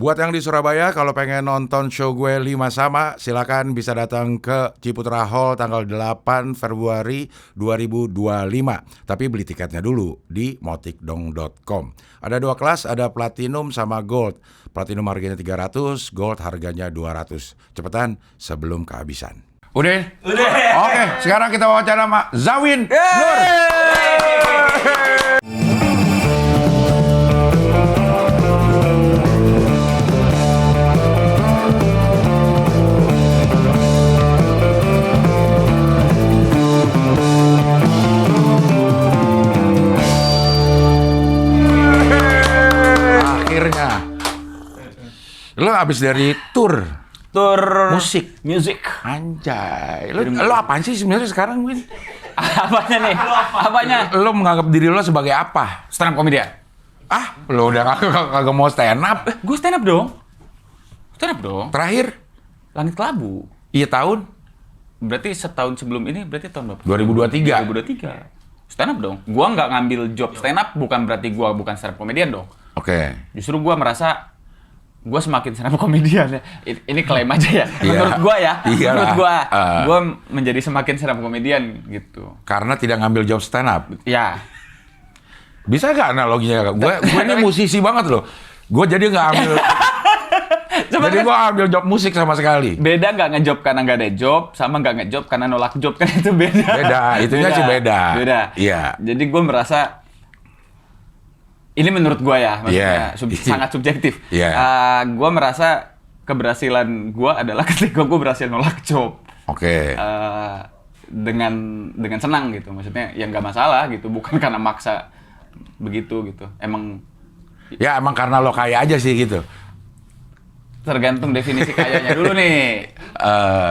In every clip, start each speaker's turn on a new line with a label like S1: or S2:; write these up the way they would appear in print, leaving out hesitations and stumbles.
S1: Buat yang di Surabaya, kalau pengen nonton show gue 5 Sama, silakan bisa datang ke Ciputra Hall tanggal 8 Februari 2025. Tapi beli tiketnya dulu di motikdong.com. Ada 2 kelas, ada Platinum sama Gold. Platinum harganya 300, Gold harganya 200. Cepetan sebelum kehabisan. Udah?
S2: Udah.
S1: Oke, sekarang kita wawancara sama Zawin Nur. Akhirnya lo abis dari tur musik. Anjay. Lo apaan sih sebenarnya sekarang, Win?
S2: Apanya nih? Apanya?
S1: Lo menganggap diri lo sebagai apa?
S2: Stand up komedian.
S1: Lo udah kagak mau stand up?
S2: Gue stand up dong.
S1: Terakhir?
S2: Langit Kelabu.
S1: Iya tahun?
S2: Berarti setahun sebelum ini berarti tahun berapa?
S1: 2023.
S2: 2023. Stand up dong. Gua nggak ngambil job stand up bukan berarti gua bukan stand up komedian dong.
S1: Oke.
S2: Justru gua merasa gua semakin stand up komedian ya. Ini klaim aja ya.
S1: Iya.
S2: Menurut gua ya.
S1: Iyalah.
S2: Menurut gua menjadi semakin stand up komedian gitu.
S1: Karena tidak ngambil job stand up.
S2: Ya.
S1: Bisa nggak analoginya? Gue ini musisi banget loh. Gue jadi nggak ambil. Jadi gue ambil job musik sama sekali.
S2: Beda nggak ngejob karena nggak ada job, sama nggak ngejob karena nolak job, kan itu beda.
S1: Beda, itunya sih beda. Iya.
S2: Jadi gue merasa ini menurut gue ya, maksudnya sangat subjektif. Gue merasa keberhasilan gue adalah ketika gue berhasil nolak job.
S1: Oke.
S2: Dengan senang gitu, maksudnya ya nggak masalah gitu, bukan karena maksa begitu gitu. Emang
S1: karena lo kaya aja sih gitu.
S2: tergantung definisi kayanya dulu nih.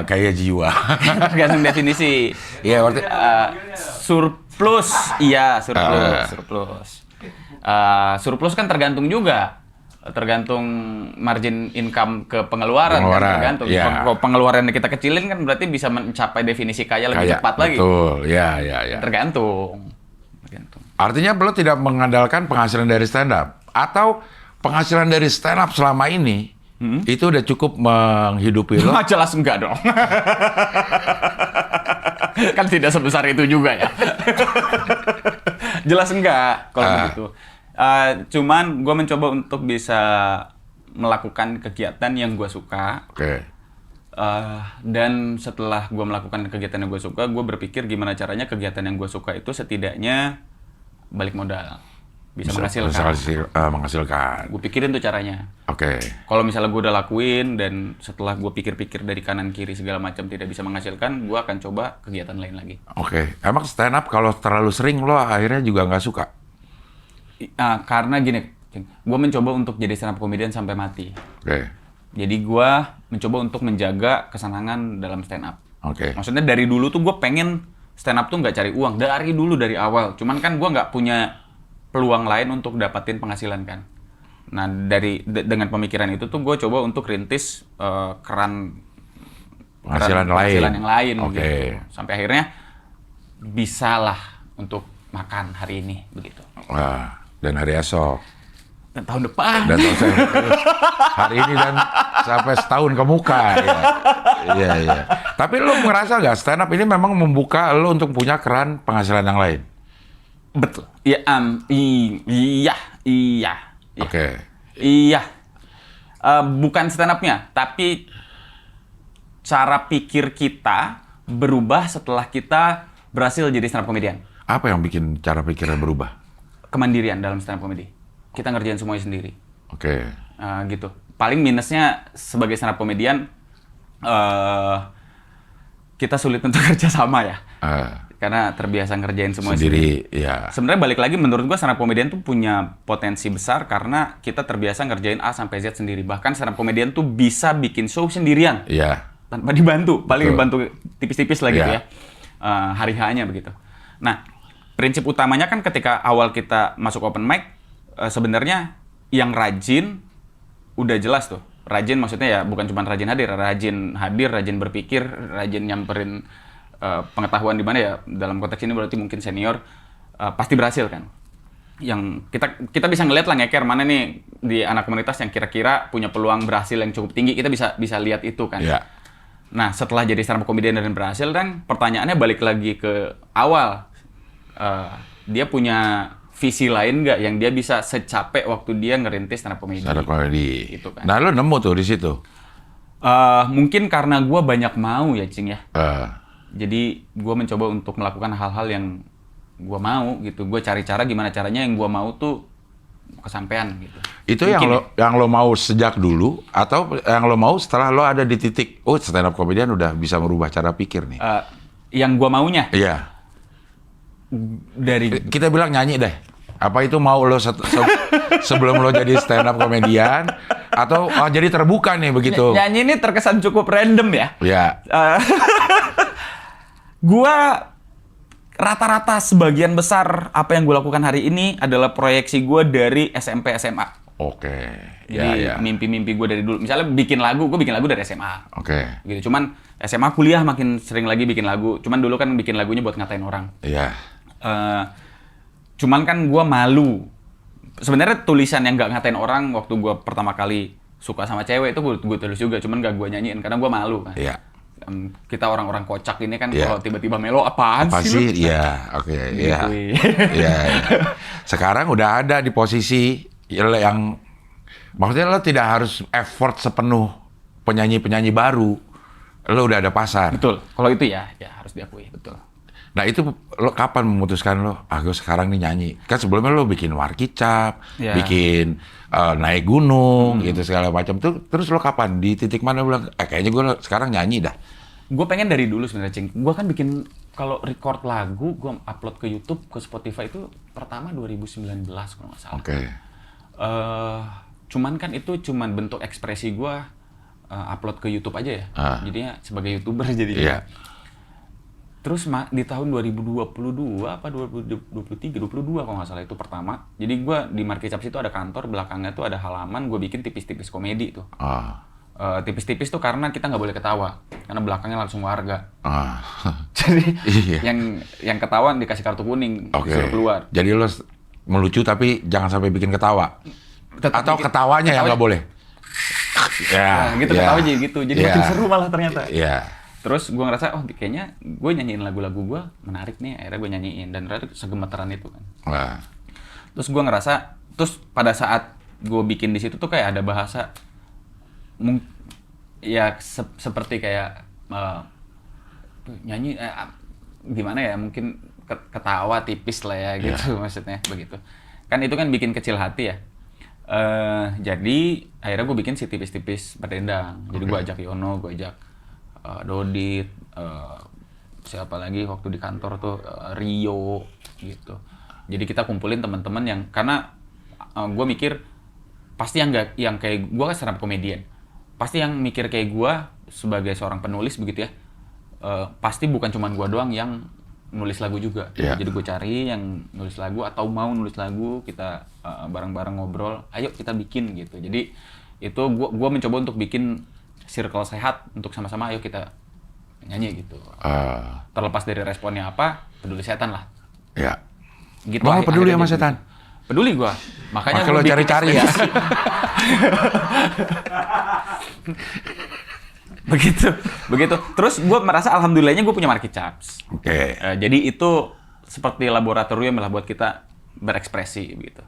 S1: Kaya jiwa.
S2: Tergantung definisi.
S1: Iya, berarti
S2: surplus. Iya, surplus. Surplus kan tergantung juga. Tergantung margin income ke pengeluaran. Kan tergantung.
S1: Yeah.
S2: Kalau pengeluaran kita kecilin kan berarti bisa mencapai definisi kaya lebih cepat lagi.
S1: Betul, ya.
S2: Tergantung.
S1: Artinya lo tidak mengandalkan penghasilan dari stand up, atau penghasilan dari stand up selama ini itu udah cukup menghidupi lo?
S2: Jelas enggak dong. Kan tidak sebesar itu juga ya. Jelas enggak kalau begitu. Cuman gue mencoba untuk bisa melakukan kegiatan yang gue suka.
S1: Oke.
S2: Dan setelah gue melakukan kegiatan yang gue suka, gue berpikir gimana caranya kegiatan yang gue suka itu setidaknya balik modal. Bisa menghasilkan. Gue pikirin tuh caranya.
S1: Oke.
S2: Kalau misalnya gue udah lakuin dan setelah gue pikir-pikir dari kanan kiri segala macam tidak bisa menghasilkan, gue akan coba kegiatan lain lagi.
S1: Oke. Emang stand up kalau terlalu sering lo akhirnya juga nggak suka?
S2: Karena gini, gue mencoba untuk jadi stand up comedian sampai mati.
S1: Oke.
S2: Jadi gue mencoba untuk menjaga kesenangan dalam stand up.
S1: Oke.
S2: Maksudnya dari dulu tuh gue pengen stand up tuh nggak cari uang. Dari awal. Cuman kan gue nggak punya peluang lain untuk dapatin penghasilan kan. Nah dengan pemikiran itu tuh gue coba untuk rintis keran penghasilan yang lain.
S1: Oke.
S2: Gitu. Sampai akhirnya bisalah untuk makan hari ini begitu.
S1: Dan hari esok.
S2: Dan tahun depan.
S1: Hari ini dan sampai setahun ke muka. Iya. Tapi lo ngerasa nggak stand up ini memang membuka lo untuk punya keran penghasilan yang lain?
S2: Betul. Iya.
S1: Oke.
S2: Iya. Bukan stand up-nya, tapi cara pikir kita berubah setelah kita berhasil jadi stand up comedian.
S1: Apa yang bikin cara pikirnya berubah?
S2: Kemandirian dalam stand up comedy. Kita ngerjain semuanya sendiri.
S1: Oke.
S2: Gitu. Paling minusnya sebagai stand up comedian, kita sulit untuk kerja sama ya. Karena terbiasa ngerjain semua sendiri.
S1: Ya.
S2: Sebenarnya balik lagi menurut gua stand up comedian tuh punya potensi besar karena kita terbiasa ngerjain A sampai Z sendiri. Bahkan stand up comedian tuh bisa bikin show sendirian.
S1: Iya.
S2: Tanpa dibantu, paling dibantu tipis-tipis lah gitu
S1: ya.
S2: Hari H-nya begitu. Nah, prinsip utamanya kan ketika awal kita masuk open mic, sebenarnya yang rajin udah jelas tuh. Rajin maksudnya ya bukan cuma rajin hadir, rajin berpikir, rajin nyamperin pengetahuan di mana ya, dalam konteks ini berarti mungkin senior, pasti berhasil kan. yang kita bisa ngeliat lah ngeker mana nih di anak komunitas yang kira-kira punya peluang berhasil yang cukup tinggi, kita bisa lihat itu kan.
S1: Iya.
S2: Nah, setelah jadi stand up comedian dan berhasil kan, pertanyaannya balik lagi ke awal. Dia punya visi lain nggak yang dia bisa secapek waktu dia ngerintis stand up comedy.
S1: Stand up comedy.
S2: Gitu kan.
S1: Nah, lo nemu tuh di situ.
S2: Mungkin karena gue banyak mau ya, Cing ya.
S1: Eh,
S2: Jadi gue mencoba untuk melakukan hal-hal yang gue mau gitu. Gue cari cara gimana caranya yang gue mau tuh kesampean gitu.
S1: Itu
S2: Mungkin
S1: yang lo mau sejak dulu atau yang lo mau setelah lo ada di titik stand up comedian udah bisa merubah cara pikir nih.
S2: yang gue maunya
S1: Iya.
S2: dari
S1: Kita bilang nyanyi deh. Apa itu mau lo sebelum lo jadi stand up comedian atau jadi terbuka nih begitu?
S2: nyanyi ini terkesan cukup random ya.
S1: Ya.
S2: Gua rata-rata sebagian besar apa yang gue lakukan hari ini adalah proyeksi gue dari SMP SMA.
S1: Oke.
S2: Jadi
S1: Ya.
S2: mimpi-mimpi gue dari dulu. Misalnya gue bikin lagu dari SMA.
S1: Oke.
S2: Gitu. Cuman SMA kuliah makin sering lagi bikin lagu. Cuman dulu kan bikin lagunya buat ngatain orang.
S1: Iya.
S2: Cuman kan gue malu. Sebenarnya tulisan yang nggak ngatain orang waktu gue pertama kali suka sama cewek itu gue tulis juga. Cuman gak gue nyanyiin karena gue malu kan.
S1: Iya.
S2: Kita orang-orang kocak ini kan
S1: Iya.
S2: kalau tiba-tiba melo apaan
S1: Apa
S2: sih lu?
S1: sih? Iya. Oke. Iya.
S2: Gitu,
S1: Iya. Sekarang udah ada di posisi yang maksudnya lo tidak harus effort sepenuh penyanyi-penyanyi baru. Lo udah ada pasar.
S2: Betul. Kalau itu ya harus diakui, betul.
S1: Nah itu lo kapan memutuskan gue sekarang nih nyanyi? Kan sebelumnya lo bikin Warkicap,
S2: Iya.
S1: bikin naik gunung gitu segala macam. Terus lo kapan? Di titik mana lo bilang, kayaknya gue sekarang nyanyi dah.
S2: Gue pengen dari dulu sebenarnya, Cing. Gue kan bikin kalau record lagu, gue upload ke YouTube, ke Spotify itu pertama 2019 kalau nggak salah.
S1: Oke.
S2: Cuman kan itu cuman bentuk ekspresi gue upload ke YouTube aja ya. Jadinya sebagai YouTuber jadinya.
S1: Iya.
S2: Terus di tahun 2022 apa 2023, 22 kalau nggak salah itu pertama. Jadi gue di Marketplace itu ada kantor, belakangnya tuh ada halaman, gue bikin tipis-tipis komedi tuh. Tipis-tipis tuh karena kita nggak boleh ketawa, karena belakangnya langsung warga. Jadi
S1: Iya.
S2: yang ketawa dikasih kartu kuning,
S1: Oke.
S2: disuruh keluar.
S1: Jadi lo melucu tapi jangan sampai bikin ketawa.
S2: Tetap
S1: Atau
S2: bikin-
S1: ketawanya yang nggak boleh.
S2: Nah, gitu ketawa aja gitu. Jadi
S1: Iya.
S2: makin seru malah ternyata.
S1: Iya.
S2: Terus gue ngerasa, kayaknya gue nyanyiin lagu-lagu gue menarik nih, akhirnya gue nyanyiin. Dan ternyata segemeteran itu kan.
S1: Wah.
S2: Terus gue ngerasa, terus pada saat gue bikin di situ tuh kayak ada bahasa, seperti kayak nyanyi, gimana ya, mungkin ketawa tipis lah ya gitu maksudnya, begitu. Kan itu kan bikin kecil hati ya. Jadi akhirnya gue bikin si tipis-tipis berdendang. Jadi gue ajak Yono, gue ajak Dodit, siapa lagi waktu di kantor tuh, Rio gitu. Jadi kita kumpulin teman-teman yang, karena gue mikir pasti yang kayak gue kan stand up comedian, pasti yang mikir kayak gue sebagai seorang penulis begitu ya, pasti bukan cuma gue doang yang nulis lagu juga.
S1: Yeah.
S2: Jadi gue cari yang nulis lagu atau mau nulis lagu, kita bareng-bareng ngobrol, ayo kita bikin gitu. Jadi itu gue mencoba untuk bikin circle sehat untuk sama-sama ayo kita nyanyi gitu. Terlepas dari responnya apa, peduli setan lah.
S1: Ya.
S2: Gitu.
S1: Bang, peduli
S2: akhirnya
S1: sama
S2: jadi
S1: setan?
S2: gitu. Peduli gua. Makanya
S1: Kalau
S2: gua bikin
S1: cari-cari ya.
S2: Begitu. Terus gua merasa alhamdulillahnya gua punya Marketplace.
S1: Oke.
S2: Jadi itu seperti laboratorium lah buat kita berekspresi begitu.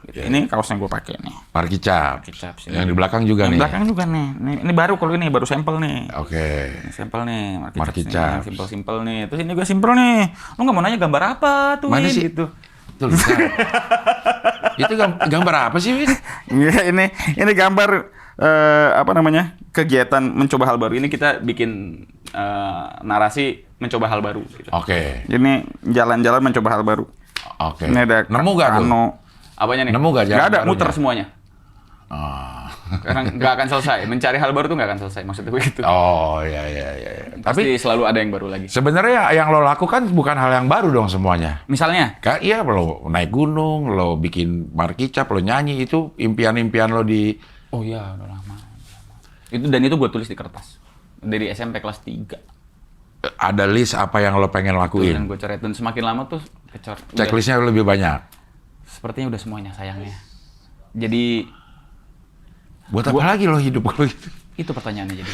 S2: Gitu. Ini kaos yang gue pakai nih.
S1: Markicap.
S2: Markicap sini.
S1: Yang di belakang juga
S2: Yang
S1: nih.
S2: belakang juga nih. Ini baru kalau ini baru sampel nih.
S1: Oke.
S2: Ini sampel nih.
S1: Markicap.
S2: Simpel-simpel nih. Terus ini gue simpel nih. Lu nggak mau nanya gambar apa tuh?
S1: Mana
S2: Win?
S1: sih?
S2: Gitu.
S1: Tuh, lihat. Itu gambar apa sih, Win?
S2: Iya, ini gambar apa namanya? Kegiatan mencoba hal baru. Ini kita bikin narasi mencoba hal baru gitu.
S1: Oke.
S2: Ini jalan-jalan mencoba hal baru.
S1: Oke.
S2: Ini ada
S1: Nemu gak tuh?
S2: Apanya nih?
S1: Nemu gak jalan
S2: Nggak ada,
S1: barunya?
S2: muter semuanya.
S1: Oh.
S2: Karena nggak akan selesai. Mencari hal baru tuh nggak akan selesai. Maksudnya begitu.
S1: Oh, iya.
S2: Pasti
S1: Tapi
S2: selalu ada yang baru lagi.
S1: sebenarnya yang lo lakukan bukan hal yang baru dong semuanya.
S2: Misalnya,
S1: Iya, lo naik gunung, lo bikin markicap, lo nyanyi, itu impian-impian lo di...
S2: oh iya, udah lama. Dan itu gue tulis di kertas. Dari SMP kelas 3.
S1: Ada list apa yang lo pengen
S2: Yang
S1: lakuin.
S2: gue coret. Dan semakin lama tuh kecor.
S1: Checklistnya lebih banyak.
S2: Sepertinya udah semuanya sayangnya. Jadi
S1: Buat apa lagi lo hidup kalau gitu?
S2: itu pertanyaannya jadi.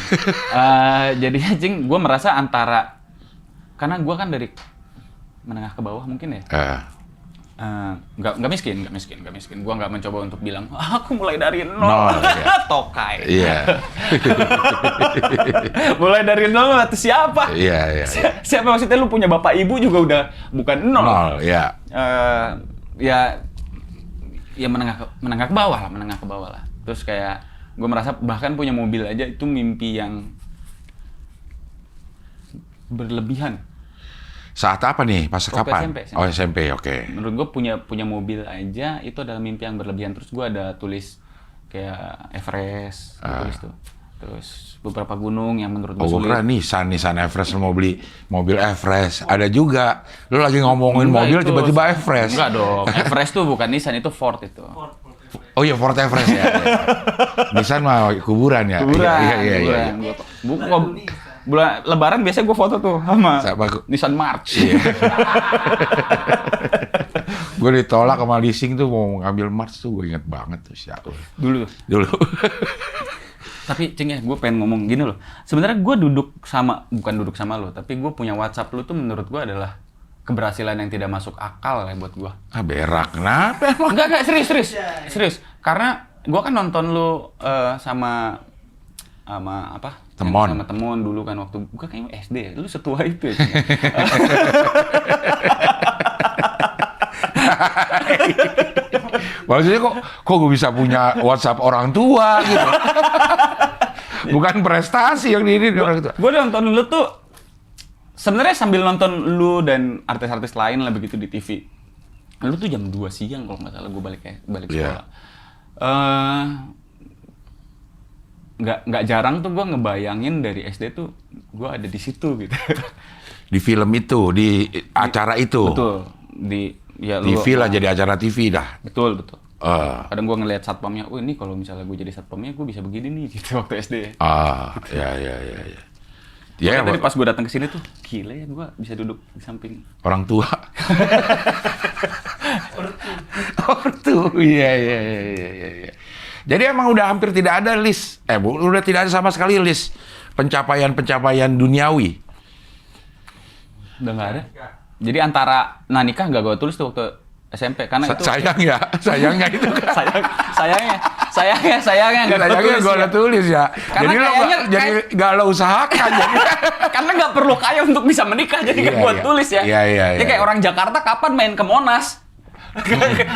S2: Jadinya Cing, gue merasa antara, karena gue kan dari menengah ke bawah mungkin ya. Nggak miskin. Gue nggak mencoba untuk bilang, aku mulai dari nol.
S1: Iya.
S2: Tokai.
S1: Iya.
S2: Mulai dari nol atau siapa?
S1: Iya.
S2: Siapa maksudnya, lu punya bapak ibu juga udah bukan nol.
S1: Nol, ya.
S2: Ya menengah ke bawah lah. Terus kayak gue merasa bahkan punya mobil aja itu mimpi yang berlebihan.
S1: Saat apa nih? Pas
S2: Waktu
S1: kapan?
S2: SMP.
S1: Oh, SMP, oke.
S2: Menurut gue punya mobil aja itu adalah mimpi yang berlebihan. Terus gue ada tulis kayak Everest, tulis tuh. Terus beberapa gunung yang menurut gue
S1: Oh, gue
S2: sulit.
S1: kira Nissan Everest, lo mau beli mobil Everest. Ada juga. Lo lagi ngomongin
S2: Enggak,
S1: mobil,
S2: itu
S1: tiba-tiba Everest.
S2: Enggak dong, Everest tuh bukan Nissan, itu Ford itu.
S1: Oh iya, Ford Everest ya. Nissan mah kuburan ya.
S2: Kuburan.
S1: Iya.
S2: Bulan Lebaran biasanya gue foto tuh sama Nissan March.
S1: Iya. Gue ditolak sama leasing tuh mau ngambil March tuh, gue inget banget tuh siapa.
S2: Dulu. Tapi Cing ya, gue pengen ngomong gini loh. Sebenarnya gue bukan duduk sama lo, tapi gue punya WhatsApp lo tuh menurut gue adalah keberhasilan yang tidak masuk akal ya buat gue.
S1: Berak, kenapa emang?
S2: Enggak, serius. Karena gue kan nonton lo sama apa?
S1: Temon.
S2: Sama Temon dulu kan waktu gue kayaknya SD ya. Lu setua itu ya. Cing?
S1: Maksudnya kok gue bisa punya WhatsApp orang tua gitu. Bukan prestasi yang ini orang tua.
S2: Gue nonton lu tuh sebenarnya sambil nonton lu dan artis-artis lain lah begitu di TV. Lu tuh jam 2 siang kalau nggak salah gue balik sekolah. Nggak jarang tuh gue ngebayangin dari SD tuh gue ada di situ gitu.
S1: Di film itu, di acara itu.
S2: Betul.
S1: TV lah, jadi acara TV dah.
S2: Betul. Kadang gue ngeliat satpamnya, oh ini kalau misalnya gue jadi satpamnya gue bisa begini nih gitu waktu SD.
S1: Ya.
S2: Ya, tadi pas gue datang ke sini tuh, gila ya gue bisa duduk di samping
S1: orang tua. Ortu. Iya. Jadi emang udah hampir tidak ada list. Udah tidak ada sama sekali list pencapaian duniawi.
S2: Udah nggak ada. Jadi antara nikah nggak gue tulis tuh waktu SMP karena itu
S1: sayangnya itu kan.
S2: sayangnya nggak
S1: Sayangnya gue udah tulis ya.
S2: Karena
S1: jadi nggak lo usahakan. Jadi.
S2: Karena nggak perlu kaya untuk bisa menikah, jadi nggak gue tulis ya.
S1: Iya.
S2: Jadi kayak orang Jakarta kapan main ke Monas?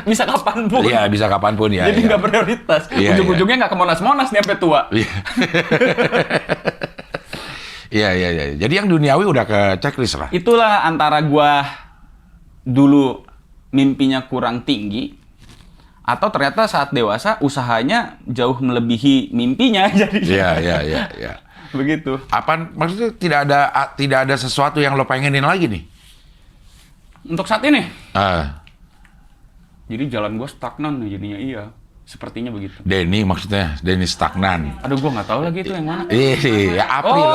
S2: Bisa kapanpun.
S1: Iya, bisa kapanpun ya.
S2: Jadi nggak prioritas. Ujung-ujungnya nggak ke Monas nih sampai tua.
S1: Iya. Jadi yang duniawi udah ke checklist lah.
S2: Itulah antara gua dulu mimpinya kurang tinggi atau ternyata saat dewasa usahanya jauh melebihi mimpinya jadi.
S1: Iya.
S2: Begitu.
S1: Apa maksudnya tidak ada sesuatu yang lo pengenin lagi nih?
S2: Untuk saat ini. Jadi jalan gua stagnan nih jadinya iya. Sepertinya begitu.
S1: Denny maksudnya, Denny stagnan.
S2: Aduh, gua nggak tahu lagi itu yang mana.
S1: Ya April.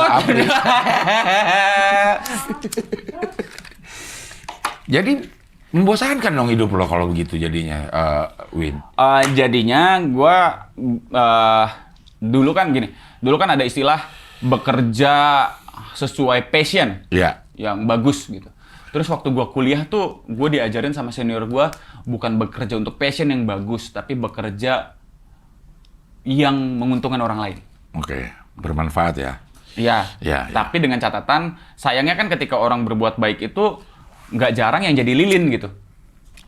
S1: Jadi membosankan dong hidup lo kalau begitu jadinya, Win.
S2: Jadinya gua dulu kan gini. Dulu kan ada istilah bekerja sesuai passion.
S1: Iya.
S2: Yang bagus gitu. Terus waktu gua kuliah tuh, gua diajarin sama senior gua bukan bekerja untuk passion yang bagus, tapi bekerja yang menguntungkan orang lain.
S1: Oke, bermanfaat ya.
S2: Iya. Tapi dengan catatan, sayangnya kan ketika orang berbuat baik itu nggak jarang yang jadi lilin gitu.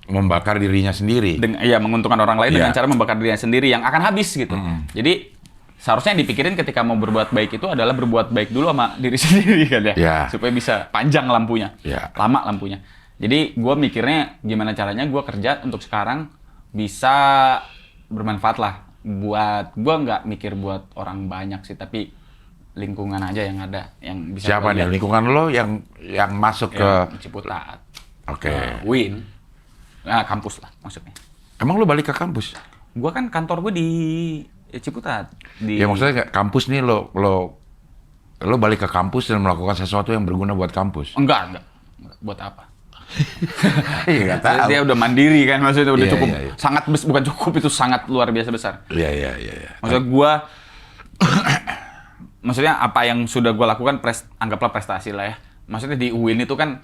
S1: Membakar dirinya sendiri.
S2: Menguntungkan orang lain dengan cara membakar dirinya sendiri yang akan habis gitu. Jadi seharusnya yang dipikirin ketika mau berbuat baik itu adalah berbuat baik dulu sama diri sendiri kan ya. Supaya bisa panjang lampunya, lama lampunya. Jadi gue mikirnya gimana caranya gue kerja untuk sekarang bisa bermanfaat lah. Buat gue nggak mikir buat orang banyak sih, tapi lingkungan aja yang ada yang bisa.
S1: Siapa nih lingkungan lo yang masuk ke
S2: Ciputat?
S1: Oke.
S2: Win. Kampus lah maksudnya.
S1: Emang lo balik ke kampus?
S2: Gue kan kantor gue di Ciputat.
S1: Ya maksudnya kampus nih lo balik ke kampus dan melakukan sesuatu yang berguna buat kampus.
S2: Enggak. Buat apa?
S1: Iya, nggak tahu.
S2: Dia udah mandiri kan, maksudnya udah
S1: Iya,
S2: cukup,
S1: iya, iya.
S2: sangat bukan cukup, itu sangat luar biasa besar.
S1: Iya, iya, iya. Iya.
S2: Maksudnya gua, maksudnya apa yang sudah gua lakukan, anggaplah prestasi lah ya. Maksudnya di UIN itu kan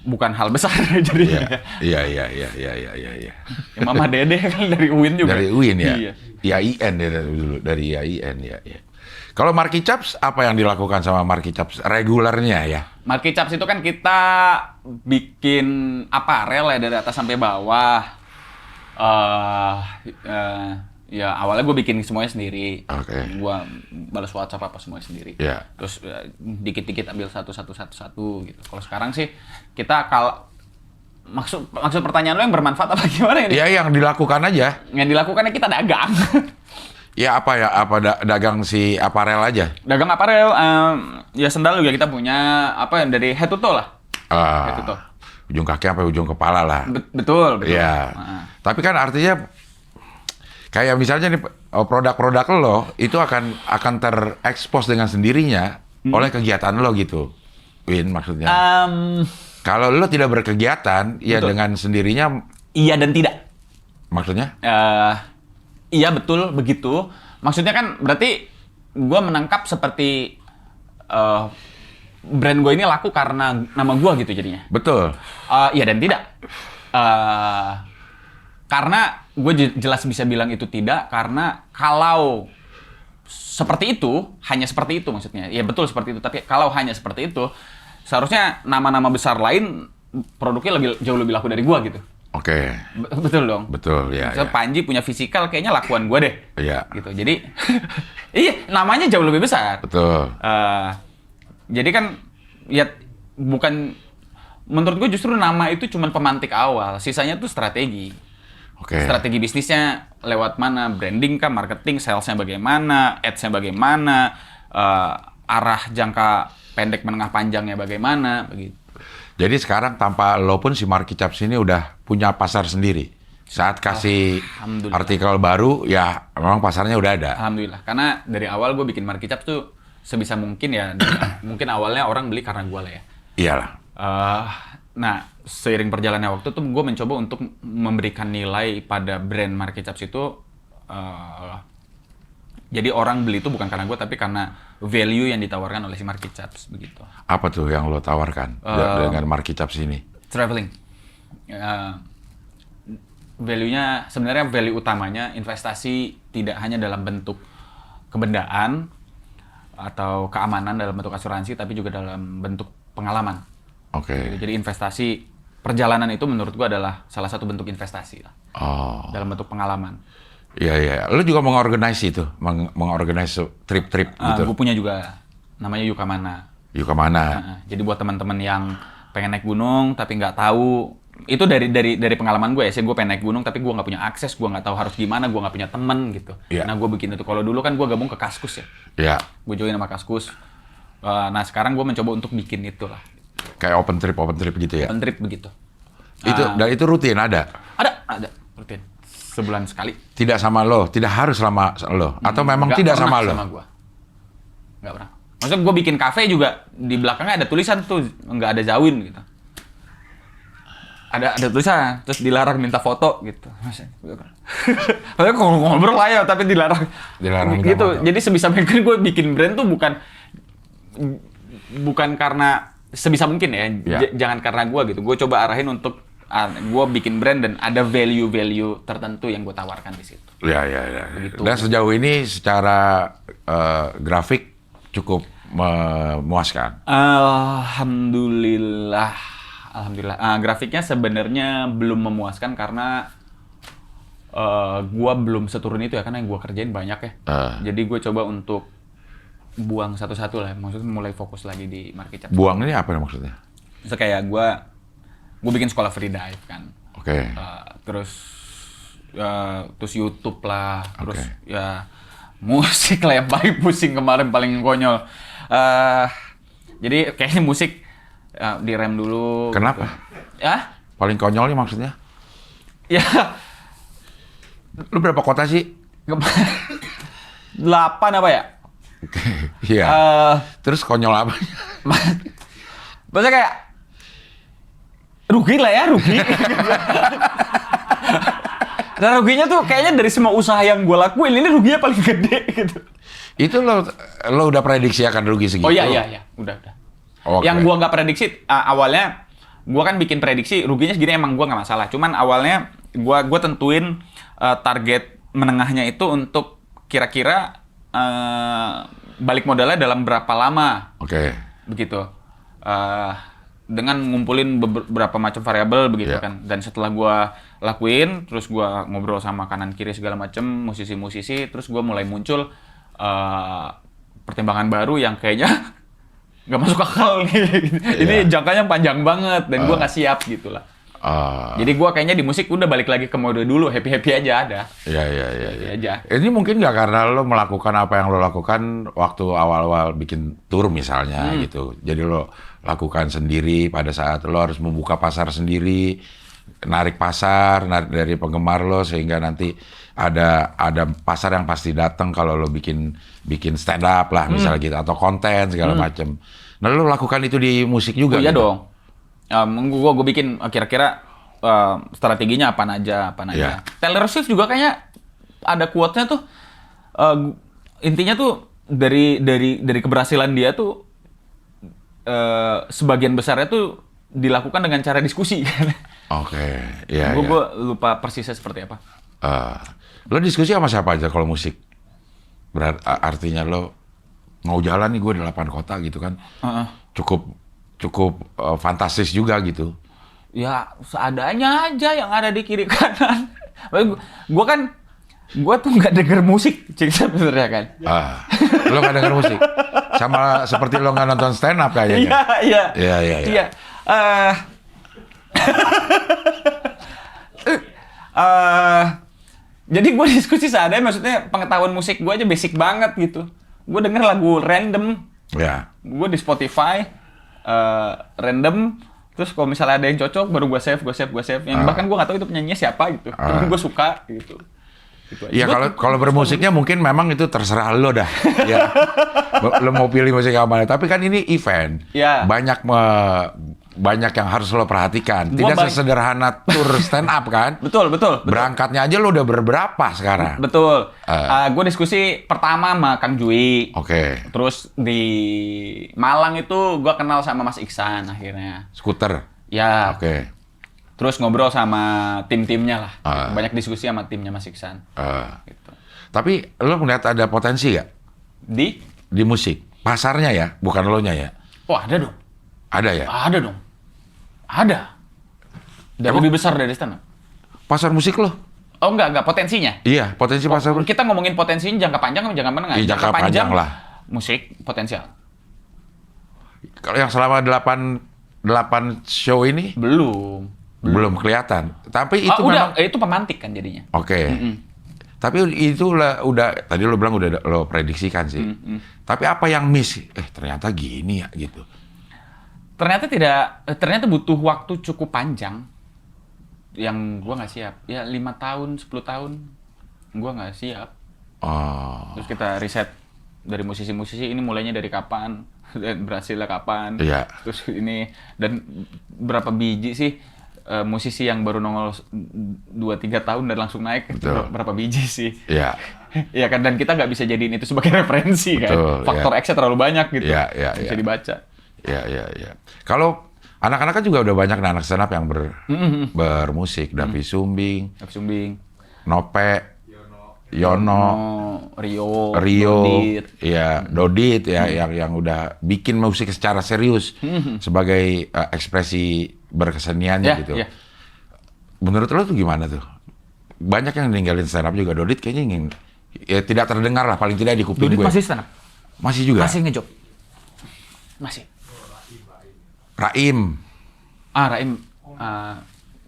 S2: bukan hal besar jadinya.
S1: Iya, iya, iya, iya, iya, iya, iya.
S2: Ya, Mama Dede kan dari UIN juga.
S1: Dari UIN ya?
S2: Iya.
S1: IAIN dia dulu, dari IAIN ya. Ya. Kalau Marky Chaps, apa yang dilakukan sama Marky Chaps? Regulernya ya?
S2: Marky Chaps itu kan kita bikin aparel ya dari atas sampai bawah. Ya awalnya gue bikin semuanya sendiri.
S1: Oke.
S2: Gue balas WhatsApp apa semuanya sendiri.
S1: Iya.
S2: Terus dikit-dikit ambil satu gitu. Kalau sekarang sih kita kalau maksud pertanyaan lo yang bermanfaat apa gimana ini?
S1: Ya, yang dilakukan aja.
S2: Yang dilakukannya kita dagang.
S1: Ya apa ya? Dagang si aparel aja?
S2: Dagang aparel, ya sendal juga kita punya, apa dari head to toe lah. Head to toe.
S1: Ujung kaki sampai ujung kepala lah.
S2: Betul.
S1: Iya. Tapi kan artinya kayak misalnya nih produk-produk lo itu akan terekspos dengan sendirinya oleh kegiatan lo gitu. Win maksudnya. Kalau lo tidak berkegiatan, ya
S2: Betul.
S1: dengan sendirinya.
S2: Iya dan tidak.
S1: Maksudnya?
S2: Iya betul begitu. Maksudnya kan berarti gue menangkap seperti brand gue ini laku karena nama gue gitu jadinya.
S1: Betul.
S2: Iya dan tidak. Karena gue jelas bisa bilang itu tidak, karena kalau seperti itu, hanya seperti itu maksudnya. Ya betul seperti itu, tapi kalau hanya seperti itu, seharusnya nama-nama besar lain produknya jauh lebih laku dari gue gitu.
S1: Oke.
S2: Betul dong.
S1: Betul ya.
S2: Misalnya
S1: Ya.
S2: Panji punya fisikal, kayaknya lakuan gue deh.
S1: Iya.
S2: Gitu. Jadi, iya namanya jauh lebih besar.
S1: Betul.
S2: Jadi kan, ya bukan, menurut gue justru nama itu cuma pemantik awal. Sisanya tuh strategi.
S1: Oke.
S2: Strategi bisnisnya lewat mana, branding kah, marketing, salesnya bagaimana, ads-nya bagaimana, arah jangka pendek, menengah, panjangnya bagaimana, begitu.
S1: Jadi sekarang tanpa lo pun si Marky Chaps ini udah punya pasar sendiri. Saat kasih
S2: Alhamdulillah.
S1: artikel baru, ya memang pasarnya udah ada.
S2: Alhamdulillah, karena dari awal gue bikin Marky Chaps tuh sebisa mungkin ya, mungkin awalnya orang beli karena gue lah ya.
S1: Iyalah.
S2: Nah, seiring perjalannya waktu tuh gue mencoba untuk memberikan nilai pada brand Marky Chaps itu, jadi orang beli itu bukan karena gue, tapi karena value yang ditawarkan oleh si Marky Chaps, begitu.
S1: Apa tuh yang lo tawarkan dengan Marky Chaps ini?
S2: Traveling. Value-nya, sebenarnya value utamanya investasi tidak hanya dalam bentuk kebendaan atau keamanan dalam bentuk asuransi, tapi juga dalam bentuk pengalaman.
S1: Oke.
S2: Jadi investasi, perjalanan itu menurut gua adalah salah satu bentuk investasi lah.
S1: Oh.
S2: Dalam bentuk pengalaman.
S1: Iya, iya. Lo juga mengorganize itu, mengorganize trip-trip gitu.
S2: Gue punya juga, namanya Yukamana.
S1: Yuk kemana?
S2: Jadi buat teman-teman yang pengen naik gunung tapi nggak tahu, itu dari pengalaman gue ya, gue pengen naik gunung tapi gue nggak punya akses, gue nggak tahu harus gimana, gue nggak punya temen gitu.
S1: Iya.
S2: Nah gue bikin itu. Kalau dulu kan gue gabung ke Kaskus ya,
S1: Iya.
S2: gue join sama Kaskus. Nah sekarang gue mencoba untuk bikin itu lah,
S1: Kayak open trip gitu ya.
S2: open trip begitu.
S1: Dan itu rutin ada.
S2: Ada rutin, sebulan sekali.
S1: Tidak sama lo, tidak harus sama lo, atau memang
S2: Nggak
S1: tidak
S2: pernah
S1: sama lo.
S2: sama gue. Nggak pernah. Maksudnya gue bikin kafe juga, di belakangnya ada tulisan tuh, nggak ada jawin gitu. Ada tulisan, terus dilarang minta foto gitu. Maksudnya kalau ngobrol lah ya, tapi dilarang.
S1: Dilarang minta
S2: gitu.
S1: foto.
S2: Jadi sebisa mungkin gue bikin brand tuh bukan karena sebisa mungkin ya,
S1: Ya.
S2: Jangan karena gue gitu. Gue coba arahin untuk gue bikin brand dan ada value tertentu yang gue tawarkan di situ.
S1: Ya, ya, ya.
S2: Begitu.
S1: Dan sejauh ini secara grafik cukup memuaskan.
S2: Alhamdulillah. Grafiknya sebenarnya belum memuaskan karena gua belum seturun itu ya, karena yang gua kerjain banyak ya. Jadi gue coba untuk buang satu-satu lah, maksudnya mulai fokus lagi di Marky Chaps.
S1: Buang ini apa maksudnya?
S2: Terus kayak gue bikin sekolah free dive kan.
S1: Oke.
S2: Terus YouTube lah, terus
S1: Oke.
S2: ya musik lah yang paling pusing kemarin, paling konyol. Jadi kayaknya musik direm dulu.
S1: Kenapa?
S2: Gitu. Ya?
S1: Paling konyolnya maksudnya?
S2: Ya.
S1: Lu berapa kota sih?
S2: 8 apa ya?
S1: Iya. Terus konyol apa?
S2: Maksudnya kayak rugi lah ya, rugi. Dan ruginya tuh kayaknya dari semua usaha yang gue lakuin, ini ruginya paling gede gitu.
S1: Itu lo udah prediksi akan rugi segitu?
S2: Oh iya, udah.
S1: Okay.
S2: Yang gue nggak prediksi, awalnya gue kan bikin prediksi ruginya segini emang gue nggak masalah. Cuman awalnya gue tentuin target menengahnya itu untuk kira-kira balik modalnya dalam berapa lama.
S1: Oke.
S2: Begitu. Dengan ngumpulin beberapa macam variabel begitu kan. Dan setelah gua lakuin, terus gua ngobrol sama kanan kiri segala macam musisi-musisi, terus gua mulai muncul pertimbangan baru yang kayaknya nggak masuk akal nih. Ini jangkanya panjang banget dan gua nggak siap gitu lah. Jadi gua kayaknya di musik udah balik lagi ke mode dulu, happy aja ada.
S1: Iya.
S2: Aja.
S1: Ini mungkin nggak karena lo melakukan apa yang lo lakukan waktu awal-awal bikin tour misalnya gitu. Jadi lo lakukan sendiri pada saat lo harus membuka pasar sendiri, narik dari penggemar lo sehingga nanti ada pasar yang pasti datang kalau lo bikin stand up lah misalnya gitu atau konten segala macam. Nah lo lakukan itu di musik juga?
S2: Iya
S1: gitu?
S2: dong. Gue bikin kira-kira strateginya apa aja.
S1: Yeah.
S2: Taylor Swift juga kayaknya ada quote-nya tuh intinya tuh dari keberhasilan dia tuh sebagian besarnya tuh dilakukan dengan cara diskusi.
S1: Oke, iya.
S2: Gue lupa persisnya seperti apa.
S1: Lo diskusi sama siapa aja kalau musik? Artinya lo mau jalan nih gue di 8 kota gitu kan? Cukup fantastis juga gitu.
S2: Ya seadanya aja yang ada di kiri kanan. Gue tuh nggak denger musik, sebenarnya kan.
S1: Lo nggak denger musik, sama seperti lo nggak nonton stand up kayaknya. Iya.
S2: Jadi gue diskusi seadanya, maksudnya pengetahuan musik gue aja basic banget gitu. Gue denger lagu random.
S1: Ya.
S2: Gue di Spotify random. Terus kalau misalnya ada yang cocok, baru gue save. Yang bahkan gue nggak tahu itu penyanyinya siapa gitu. Tapi gue suka gitu.
S1: Iya, kalau bermusiknya mungkin memang itu terserah lo dah. Ya. Lo mau pilih musik apa? Tapi kan ini event.
S2: Ya.
S1: Banyak yang harus lo perhatikan. Tidak sesederhana tour stand up kan?
S2: Betul.
S1: Berangkatnya aja lo udah berapa sekarang?
S2: Betul. Gue diskusi pertama sama Kang Jui.
S1: Oke.
S2: Terus di Malang itu gue kenal sama Mas Iksan akhirnya.
S1: Skuter?
S2: Ya.
S1: Oke.
S2: Terus ngobrol sama tim-timnya lah. Banyak diskusi sama timnya Mas Iksan.
S1: Gitu. Tapi lo melihat ada potensi gak? Di musik? Pasarnya ya? Bukan lo nya ya?
S2: Oh ada dong.
S1: Ada ya?
S2: Ada dong. Ada. Dan lebih besar dari stand up.
S1: Pasar musik lo?
S2: Oh enggak potensinya.
S1: Iya, potensi pasar.
S2: Kita ngomongin potensinya jangka panjang atau jangka menengah?
S1: Jangka panjang lah.
S2: Musik potensial.
S1: Kalau yang selama 8 show ini? Belum kelihatan. Tapi itu memang
S2: itu pemantik kan jadinya.
S1: Oke. Tapi itu udah tadi lo bilang udah lo prediksikan sih. Tapi apa yang miss? Ternyata gini ya gitu.
S2: Ternyata butuh waktu cukup panjang yang gua nggak siap. Ya 5 tahun, 10 tahun gua nggak siap. Terus kita riset dari musisi-musisi ini mulainya dari kapan, berhasilnya kapan.
S1: Iya.
S2: Terus ini dan berapa biji sih musisi yang baru nongol 2-3 tahun dan langsung naik. Berapa biji sih?
S1: Iya.
S2: Iya kan, dan kita nggak bisa jadiin itu sebagai referensi. Betul, kan. Faktor X-nya terlalu banyak gitu. Bisa dibaca.
S1: Iya. Kalau anak-anak kan juga udah banyak anak stand up yang bermusik. Davi Sumbing, Nope, Yono, Rio, Dodit ya, yang udah bikin musik secara serius sebagai ekspresi berkeseniannya gitu. Menurut lo tuh gimana tuh? Banyak yang ninggalin stand up juga. Dodit kayaknya tidak terdengar lah, paling tidak di kuping gue.
S2: Dodit masih stand up?
S1: Masih juga?
S2: Masih ngejob? Masih.
S1: Raim.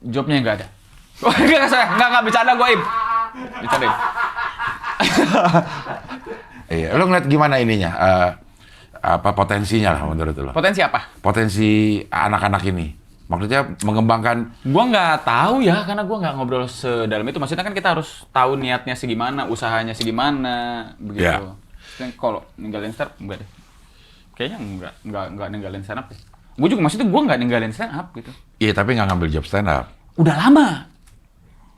S2: Jobnya nggak ada. Nggak bercanda gue, Im. Bercanda.
S1: Iya, lo ngeliat gimana ininya? Apa potensinya lah menurut lo?
S2: Potensi apa?
S1: Potensi anak-anak ini. Maksudnya mengembangkan.
S2: Gua nggak tahu ya, karena gua nggak ngobrol sedalam itu. Maksudnya kan kita harus tahu niatnya segimana, usahanya segimana, begitu.
S1: Yeah.
S2: Kalau ninggalin stand up enggak deh. Kayaknya enggak ninggalin stand up deh. Gue juga maksudnya gue nggak ninggalin stand up gitu.
S1: Iya, tapi nggak ngambil job stand up.
S2: Udah lama.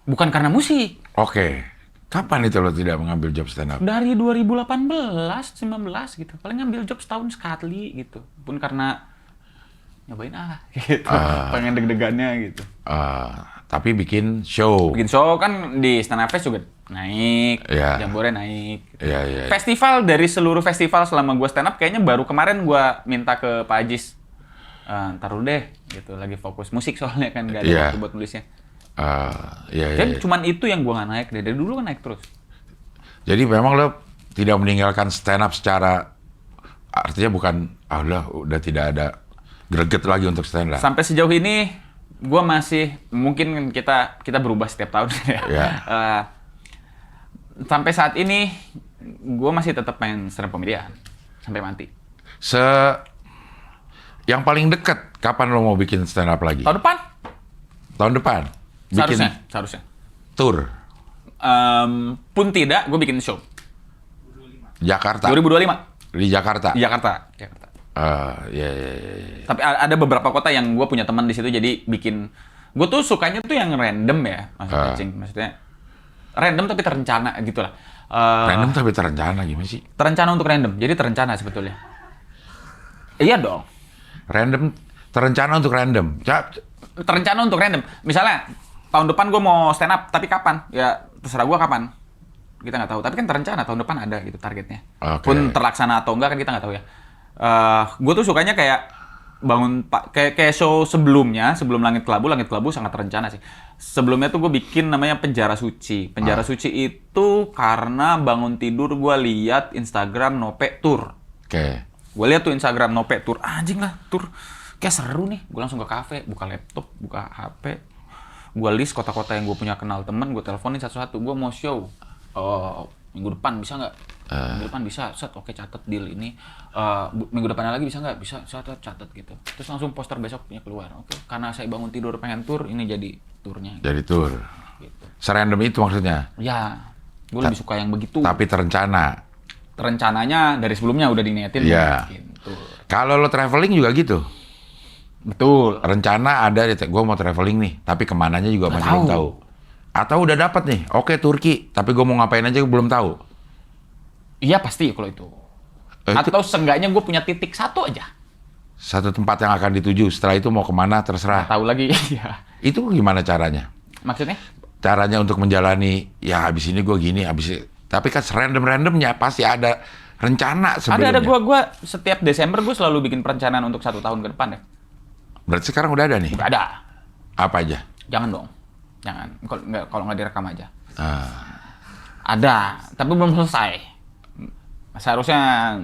S2: Bukan karena musik.
S1: Oke. Kapan itu lo tidak mengambil job stand up?
S2: Dari 2018, 19 gitu. Paling ngambil job setahun sekali gitu. Pun karena nyobain gitu. Pengen deg-degannya gitu.
S1: Tapi bikin show.
S2: Bikin show kan di Stand Up Fest juga naik,
S1: Iya.
S2: Jambore naik. Gitu.
S1: Iya.
S2: Festival dari seluruh festival selama gue stand up kayaknya baru kemarin gue minta ke Pak Ajis. Ntar dulu deh, gitu. Lagi fokus musik soalnya kan gak ada
S1: Iya.
S2: waktu buat nulisnya.
S1: Iya.
S2: Jadi cuman itu yang gue nggak naik deh. Dari dulu kan naik terus.
S1: Jadi memang lo tidak meninggalkan stand up secara artinya bukan udah tidak ada greget lagi untuk stand up.
S2: Sampai sejauh ini gue masih mungkin kita berubah setiap tahun ya.
S1: Iya.
S2: Sampai saat ini gue masih tetap main stand up komedian sampai mati.
S1: Yang paling dekat kapan lo mau bikin stand up lagi?
S2: Tahun depan?
S1: Tahun depan. Bikin
S2: Seharusnya.
S1: tour
S2: Pun tidak, gue bikin show.
S1: Jakarta.
S2: 2025
S1: Di Jakarta.
S2: di Jakarta.
S1: Iya.
S2: Tapi ada beberapa kota yang gue punya teman di situ, jadi bikin. Gue tuh sukanya tuh yang random ya, maksudnya. Maksudnya random tapi terencana gitu lah.
S1: Random tapi terencana gimana sih?
S2: Terencana untuk random, jadi terencana sebetulnya. Iya dong.
S1: Random, terencana untuk random.
S2: Terencana untuk random. Misalnya tahun depan gue mau stand up, tapi kapan? Ya terserah gue kapan. Kita nggak tahu. Tapi kan terencana tahun depan ada gitu targetnya.
S1: Oke.
S2: Pun terlaksana atau enggak kan kita nggak tahu ya. Gue tuh sukanya kayak bangun kayak show sebelumnya, sebelum Langit Kelabu sangat terencana sih. Sebelumnya tuh gue bikin namanya Penjara Suci. Penjara Suci itu karena bangun tidur gue lihat Instagram Nope Tour.
S1: Oke.
S2: Gue lihat tuh Instagram Nope Tour, anjing lah tour. Kayak seru nih, gue langsung ke kafe, buka laptop, buka HP, gue list kota-kota yang gue punya kenal temen, gue teleponin satu-satu, gue mau show. Minggu depan bisa nggak? Minggu depan bisa, oke catat deal ini. Minggu depannya lagi bisa nggak? Bisa, catat gitu. Terus langsung poster besoknya keluar. Oke, karena saya bangun tidur pengen tour, ini jadi turnya.
S1: Jadi tour.
S2: Gitu.
S1: Serandom itu maksudnya?
S2: Ya, gue lebih suka yang begitu.
S1: Tapi terencana.
S2: Rencananya dari sebelumnya udah diniatin.
S1: Iya.
S2: Gitu.
S1: Kalau lo traveling juga gitu?
S2: Betul.
S1: Rencana ada, gue mau traveling nih, tapi kemananya juga masih belum tahu. Atau udah dapat nih, oke Turki, tapi gue mau ngapain aja belum tahu.
S2: Iya pasti kalau itu. Atau seenggaknya gue punya titik satu aja.
S1: Satu tempat yang akan dituju, setelah itu mau kemana terserah.
S2: Tahu lagi, ya.
S1: Itu gimana caranya?
S2: Maksudnya?
S1: Caranya untuk menjalani, ya habis ini gue gini, tapi kan random-randomnya pasti ada rencana sebelumnya.
S2: Ada gue setiap Desember gue selalu bikin perencanaan untuk 1 tahun ke depan ya.
S1: Berarti sekarang udah ada nih?
S2: Udah ada.
S1: Apa aja?
S2: Jangan dong. Jangan. Kalau nggak direkam aja. Ada, tapi belum selesai. Seharusnya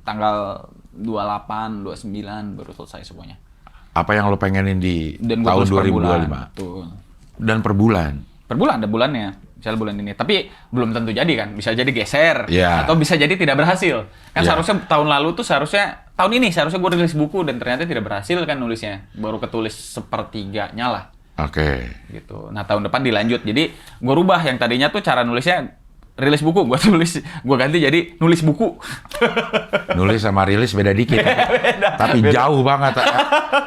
S2: tanggal 28, 29 baru selesai semuanya.
S1: Apa yang lo pengenin di
S2: Dan
S1: tahun 2025?
S2: Betul.
S1: Dan per bulan?
S2: Per bulan, ada bulannya. Misalnya bulan ini. Tapi belum tentu jadi kan. Bisa jadi geser.
S1: Yeah.
S2: Atau bisa jadi tidak berhasil. Kan
S1: Yeah.
S2: seharusnya tahun lalu tuh tahun ini seharusnya gue rilis buku dan ternyata tidak berhasil kan nulisnya. Baru ketulis sepertiganya lah.
S1: Oke.
S2: Gitu. Nah tahun depan dilanjut. Jadi gue rubah yang tadinya tuh cara nulisnya rilis buku. Gue ganti jadi nulis buku.
S1: Nulis sama rilis beda dikit. Tapi jauh banget.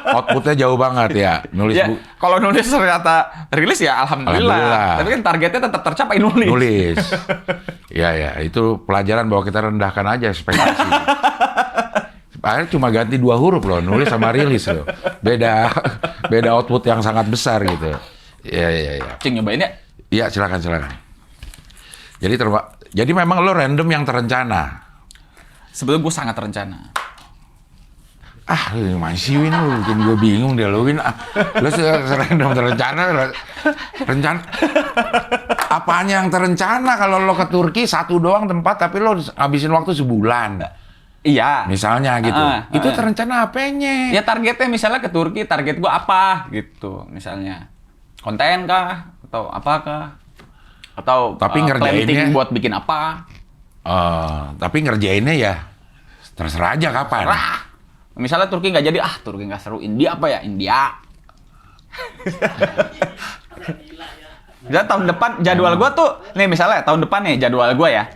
S1: Outputnya jauh banget ya. Nulis
S2: Ya, kalau nulis ternyata rilis ya alhamdulillah. Tapi kan targetnya tetap tercapai nulis.
S1: Nulis. Ya, itu pelajaran bahwa kita rendahkan aja ekspektasi. Akhirnya cuma ganti 2 huruf loh, nulis sama rilis loh. Beda output yang sangat besar gitu. Iya.
S2: Cing, nyobain ya?
S1: Iya, silakan. Jadi memang lo random yang terencana.
S2: Sebetulnya gue sangat terencana.
S1: Lu masih Win, lu bikin gue bingung deh lo Win. Lo random terencana. Rencana. Apaan yang terencana kalau lo ke Turki 1 doang tempat tapi lo habisin waktu sebulan.
S2: Iya.
S1: Misalnya gitu. Itu terencana apanya?
S2: Ya targetnya misalnya ke Turki, target gua apa gitu misalnya. Konten kah? Atau apakah? Atau
S1: Tapi ngerjainnya
S2: buat bikin apa?
S1: Tapi ngerjainnya ya terserah aja kapan.
S2: Misalnya Turki nggak jadi, Turki nggak seru. India apa ya? India. Jadi tahun depan jadwal gua tuh, nih misalnya tahun depan nih jadwal gua ya.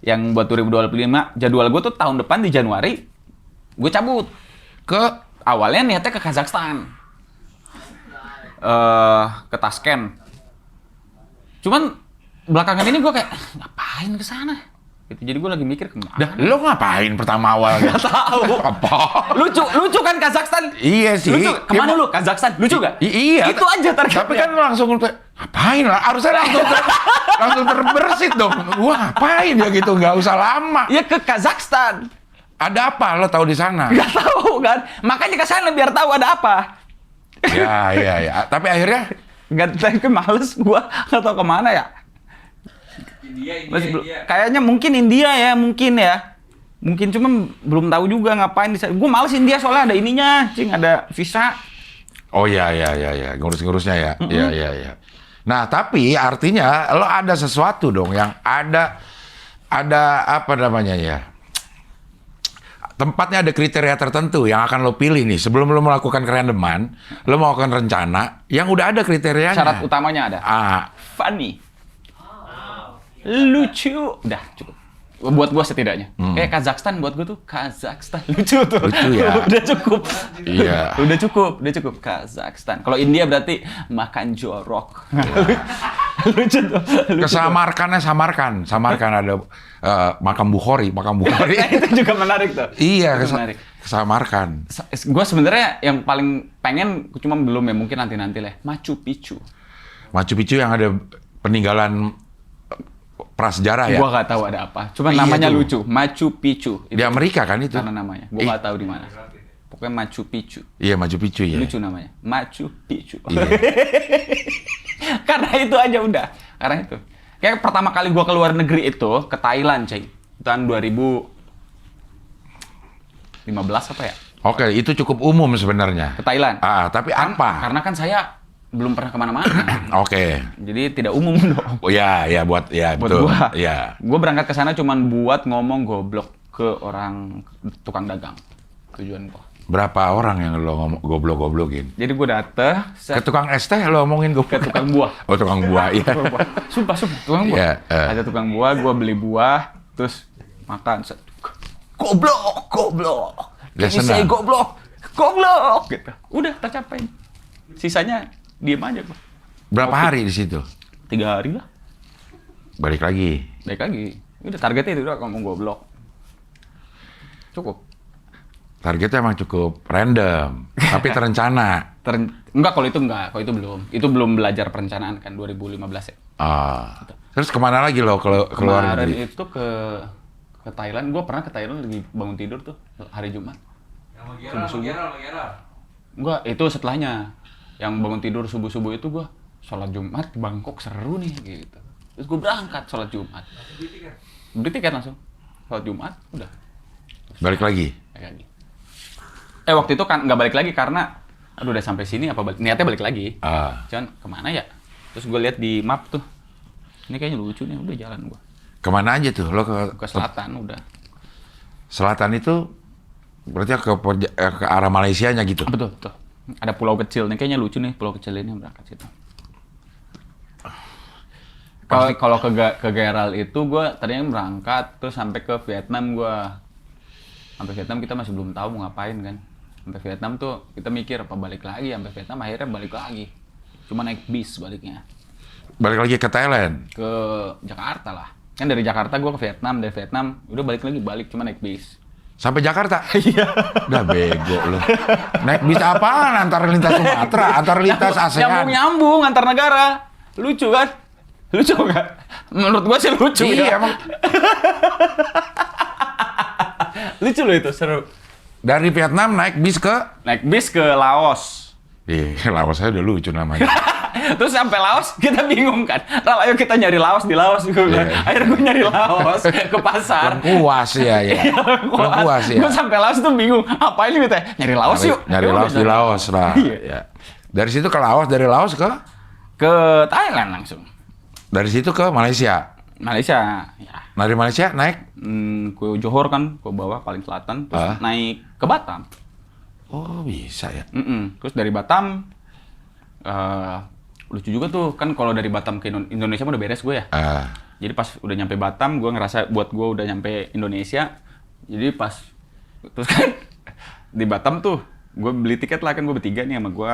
S2: Yang buat 2025, jadwal gue tuh tahun depan di Januari Gue cabut.
S1: Ke
S2: Awalnya niatnya ke Kazakhstan. Ke Tashkent. Cuman belakangan ini gue kayak ngapain ke sana? Gitu. Jadi gue lagi mikir kemana?
S1: dah, lo ngapain pertama awal?
S2: Gak tahu.
S1: Apa?
S2: Lucu kan Kazakhstan?
S1: Iya sih.
S2: Lucu. Kemana lu? Kazakhstan. Lucu gak?
S1: Iya.
S2: Itu aja targetnya.
S1: Tapi kan langsung ngapain lah? Harusnya langsung terbersit dong. Gua ngapain ya gitu? Nggak usah lama.
S2: Ya ke Kazakhstan.
S1: Ada apa? Lo tahu di sana?
S2: Gak tahu kan? Makanya ke sana biar tahu ada apa.
S1: Ya. Tapi akhirnya
S2: Gak tahu, males gua. Gak tahu kemana ya.
S3: India.
S2: Kayaknya mungkin India ya, mungkin ya. Mungkin cuma belum tahu juga ngapain di sana. Gue males India soalnya ada ininya, ada visa.
S1: oh ya. Ngurus-ngurusnya ya. Iya. Nah, tapi artinya lo ada sesuatu dong yang ada apa namanya ya? Tempatnya ada kriteria tertentu yang akan lo pilih nih. Sebelum lo melakukan kerandoman, lo melakukan rencana yang udah ada kriterianya.
S2: Syarat utamanya ada. Funny. Lucu. Udah, cukup. Buat gua setidaknya. Kayak Kazakhstan buat gua tuh Kazakhstan. Lucu tuh.
S1: Lucu ya.
S2: Udah cukup.
S1: Iya.
S2: Udah cukup Kazakhstan. Kalau India berarti makan jorok. Lucu tuh. Lucu
S1: Samarkan ada makam Bukhari.
S2: Itu juga menarik tuh.
S1: Iya,
S2: Itu menarik.
S1: Samarkan.
S2: Gue sebenarnya yang paling pengen, cuma belum ya, mungkin nanti lah. Machu Picchu.
S1: Machu Picchu yang ada peninggalan prasejarah ya.
S2: Gua nggak tahu ada apa. Cuma
S1: Iya
S2: namanya
S1: tuh.
S2: lucu. Machu Picchu.
S1: Di Amerika kan itu?
S2: Karena namanya. Gua nggak tahu di mana. Pokoknya Machu Picchu.
S1: Iya, Machu Picchu ya.
S2: Lucu namanya. Machu Picchu.
S1: Iya.
S2: Karena itu aja udah. Karena itu. Kayak pertama kali gua keluar negeri itu ke Thailand, Cai. Tahun 2015 apa ya?
S1: Oke, itu cukup umum sebenarnya.
S2: Ke Thailand.
S1: Tapi apa?
S2: Karena kan saya belum pernah kemana-mana.
S1: Oke.
S2: Jadi tidak umum dong.
S1: Oh ya
S2: Buat
S1: betul.
S2: gua.
S1: Ya.
S2: Gua berangkat ke sana cuman buat ngomong goblok ke orang tukang dagang. Tujuan gua.
S1: Berapa orang yang lo goblok-goblokin?
S2: Jadi gua dateng
S1: Ke tukang es teh lo omongin
S2: ke tukang buah.
S1: Oh, tukang buah, iya.
S2: Tukang buah. Sumpah, tukang buah.
S1: Iya,
S2: Ada tukang buah, gua beli buah, terus makan. Goblok.
S1: Dia
S2: Can you say
S1: senang.
S2: goblok, gitu. Udah, tercapai. Sisanya diem aja gua.
S1: Berapa hari di situ?
S2: 3 hari lah.
S1: Balik lagi.
S2: Baik lagi. Udah targetnya itu udah ngomong goblok. Cukup.
S1: Targetnya emang cukup random, tapi terencana.
S2: Enggak, kalau itu enggak. Kalau itu belum. Itu belum belajar perencanaan kan 2015 ya.
S1: Terus kemana lagi lo kalau keluar
S2: Kemarin
S1: negeri?
S2: itu ke Thailand. Gua pernah ke Thailand lagi bangun tidur tuh hari Jumat.
S3: Subuh-subuh.
S2: Enggak, itu setelahnya. Yang bangun tidur subuh-subuh itu gua sholat Jumat di Bangkok, seru nih gitu. Terus gua berangkat sholat Jumat. Beli tiket langsung. Sholat Jumat, udah.
S1: Balik lagi.
S2: Balik lagi. Waktu itu kan nggak balik lagi karena aduh udah sampai sini apa niatnya balik lagi. Cuman kemana ya? Terus gue lihat di map tuh. Ini kayaknya lucu nih, udah jalan gua.
S1: Kemana aja tuh? Lo
S2: Ke selatan udah.
S1: selatan itu berarti ke arah Malaysianya gitu.
S2: Betul. Ada pulau kecil nih, kayaknya lucu nih pulau kecil ini berangkat situ. Kalau ke Geral itu gue tadinya berangkat terus sampai ke Vietnam gue. Sampai Vietnam kita masih belum tahu mau ngapain kan. Sampai Vietnam tuh kita mikir apa balik lagi, sampai Vietnam akhirnya balik lagi. Cuma naik bis baliknya.
S1: Balik lagi ke Thailand.
S2: Ke Jakarta lah. Kan dari Jakarta gue ke Vietnam, dari Vietnam udah balik cuma naik bis.
S1: Sampai Jakarta? Iya. Udah bego lo. Naik bis apaan? Antar lintas Sumatera, antar lintas ASEAN.
S2: Nyambung antar negara. Lucu kan? Lucu nggak? Menurut gua sih lucu
S1: Iya,
S2: ya.
S1: emang.
S2: Lucu loh itu, seru.
S1: Dari Vietnam naik bis ke?
S2: Naik bis ke Laos.
S1: Iya, Laos saya udah lucu namanya.
S2: Terus sampai Laos kita bingung kan. Ral, ayo kita nyari Laos di Laos juga.
S1: Iya.
S2: Akhirnya gue nyari Laos ke pasar.
S1: Lengkuas ya. Lengkuas ya.
S2: Gue sampai Laos tuh bingung. Apa ini kita? Nyari Laos yuk.
S1: Nyari Laos di Laos lah.
S2: Iya.
S1: Ya. Dari situ ke Laos, dari Laos ke?
S2: Ke Thailand langsung.
S1: Dari situ ke Malaysia.
S2: Malaysia. Ya.
S1: Nah, dari Malaysia naik?
S2: Ke Johor kan, ke bawah paling selatan. Terus naik ke Batam.
S1: Oh, bisa ya.
S2: Terus dari Batam, lucu juga tuh kan kalau dari Batam ke Indonesia mah udah beres gue ya. Jadi pas udah nyampe Batam, gue ngerasa buat gue udah nyampe Indonesia. Jadi pas terus kan di Batam tuh, gue beli tiket lah kan, gue bertiga nih sama gue,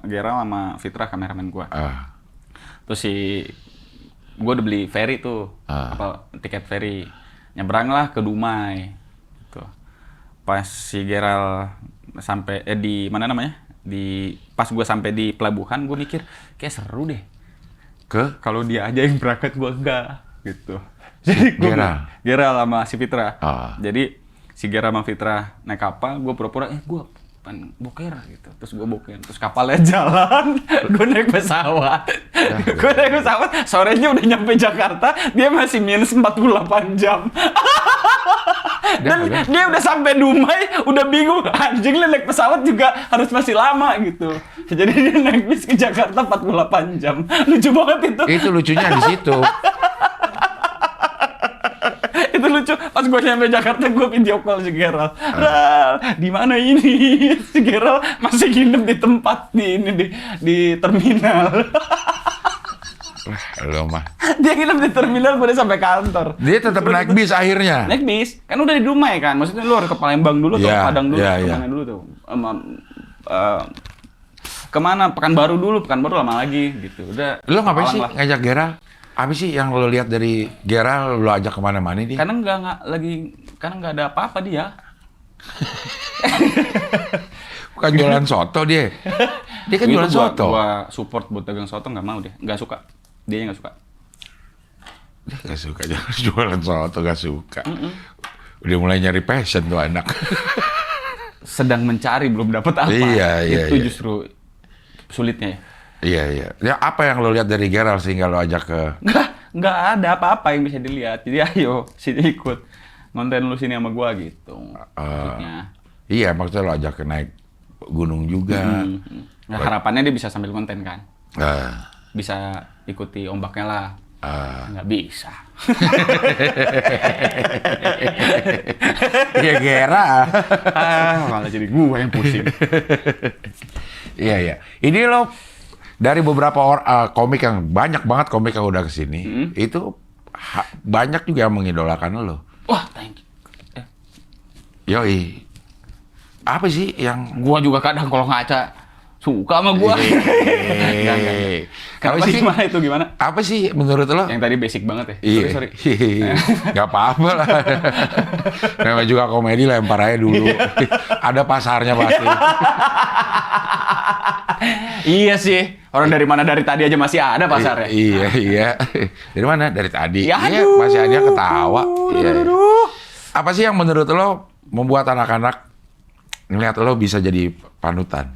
S2: Geral sama Fitra kameramen gue. Terus gue udah beli ferry tuh, tiket ferry, nyebrang lah ke Dumai. Tuh. Pas si Geral sampai di mana namanya? Pas gue sampai di pelabuhan, gue mikir kayak seru deh. Kalau dia aja yang berangkat, gue enggak gitu. Jadi Geral sama si Fitra. Jadi si Geral sama Fitra naik kapal, gue pura-pura gue boker gitu. Terus gue boker, terus kapalnya jalan, gue naik pesawat. Gue naik pesawat, sorenya udah nyampe Jakarta, dia masih minus 48 jam. Dan dia udah sampai Dumai, udah bingung, anjing lah naik pesawat juga harus masih lama gitu. Jadi dia naik bis ke Jakarta 48 jam. Lucu banget itu.
S1: Itu lucunya di situ.
S2: Itu lucu. Pas gue nyampe Jakarta, gue video call si Geral. Di mana ini? Si Geral masih nginep di tempat di terminal.
S1: Lo mah.
S2: Dia nginep di terminal, gue udah sampai kantor.
S1: Dia tetap naik bis akhirnya.
S2: Naik bis, kan udah di Dumai kan. Maksudnya lu harus ke Palembang dulu tuh, Padang dulu, kemana dulu tuh. Kemana? Pekanbaru dulu, Pekanbaru lama lagi gitu. Udah.
S1: Lo ngapain sih ngajak Geral? Apa sih yang lo lihat dari Geral lo ajak kemana-mana dia?
S2: Karena nggak ada apa-apa dia.
S1: Bukan jualan soto dia. Dia kan jualan soto.
S2: Gua support buat dagang soto nggak mau deh, nggak suka. Dia nggak suka.
S1: Dia nggak suka jualan soto, nggak suka. Udah mulai nyari passion tuh anak.
S2: Sedang mencari, belum dapat apa.
S1: Iya.
S2: Itu justru sulitnya ya.
S1: Iya. Ya apa yang lo lihat dari Geral sehingga lo ajak ke?
S2: Nggak ada apa-apa yang bisa dilihat. Jadi ayo sini ikut ngonten lu sini sama gua gitu. Maksudnya.
S1: Iya, maksudnya lo ajak ke naik gunung juga.
S2: Nah, harapannya dia bisa sambil konten kan. Bisa ikuti ombaknya lah. Nggak bisa.
S1: Iya Geral.
S2: Malah jadi gua yang pusing.
S1: Iya. Ini lo dari beberapa komik yang banyak banget komik yang udah kesini, itu banyak juga yang mengidolakan lo.
S2: Wah, thank you.
S1: Yoi. Apa sih yang
S2: Gua juga kadang kalau ngaca suka sama gua. Enggak. Kenapa sih gimana itu gimana?
S1: Apa sih menurut lo?
S2: Yang tadi basic banget ya.
S1: Iya.
S2: Sorry.
S1: Gak apa-apa lah. Namanya juga komedi, lempar aja dulu. Ada pasarnya pasti.
S2: Iya sih. Orang dari mana dari tadi aja masih ada pasarnya.
S1: Iya. Dari mana? Dari tadi.
S2: Ya,
S1: iya, masih ada ketawa. Iya. Apa sih yang menurut lo membuat anak-anak ngeliat lo bisa jadi panutan?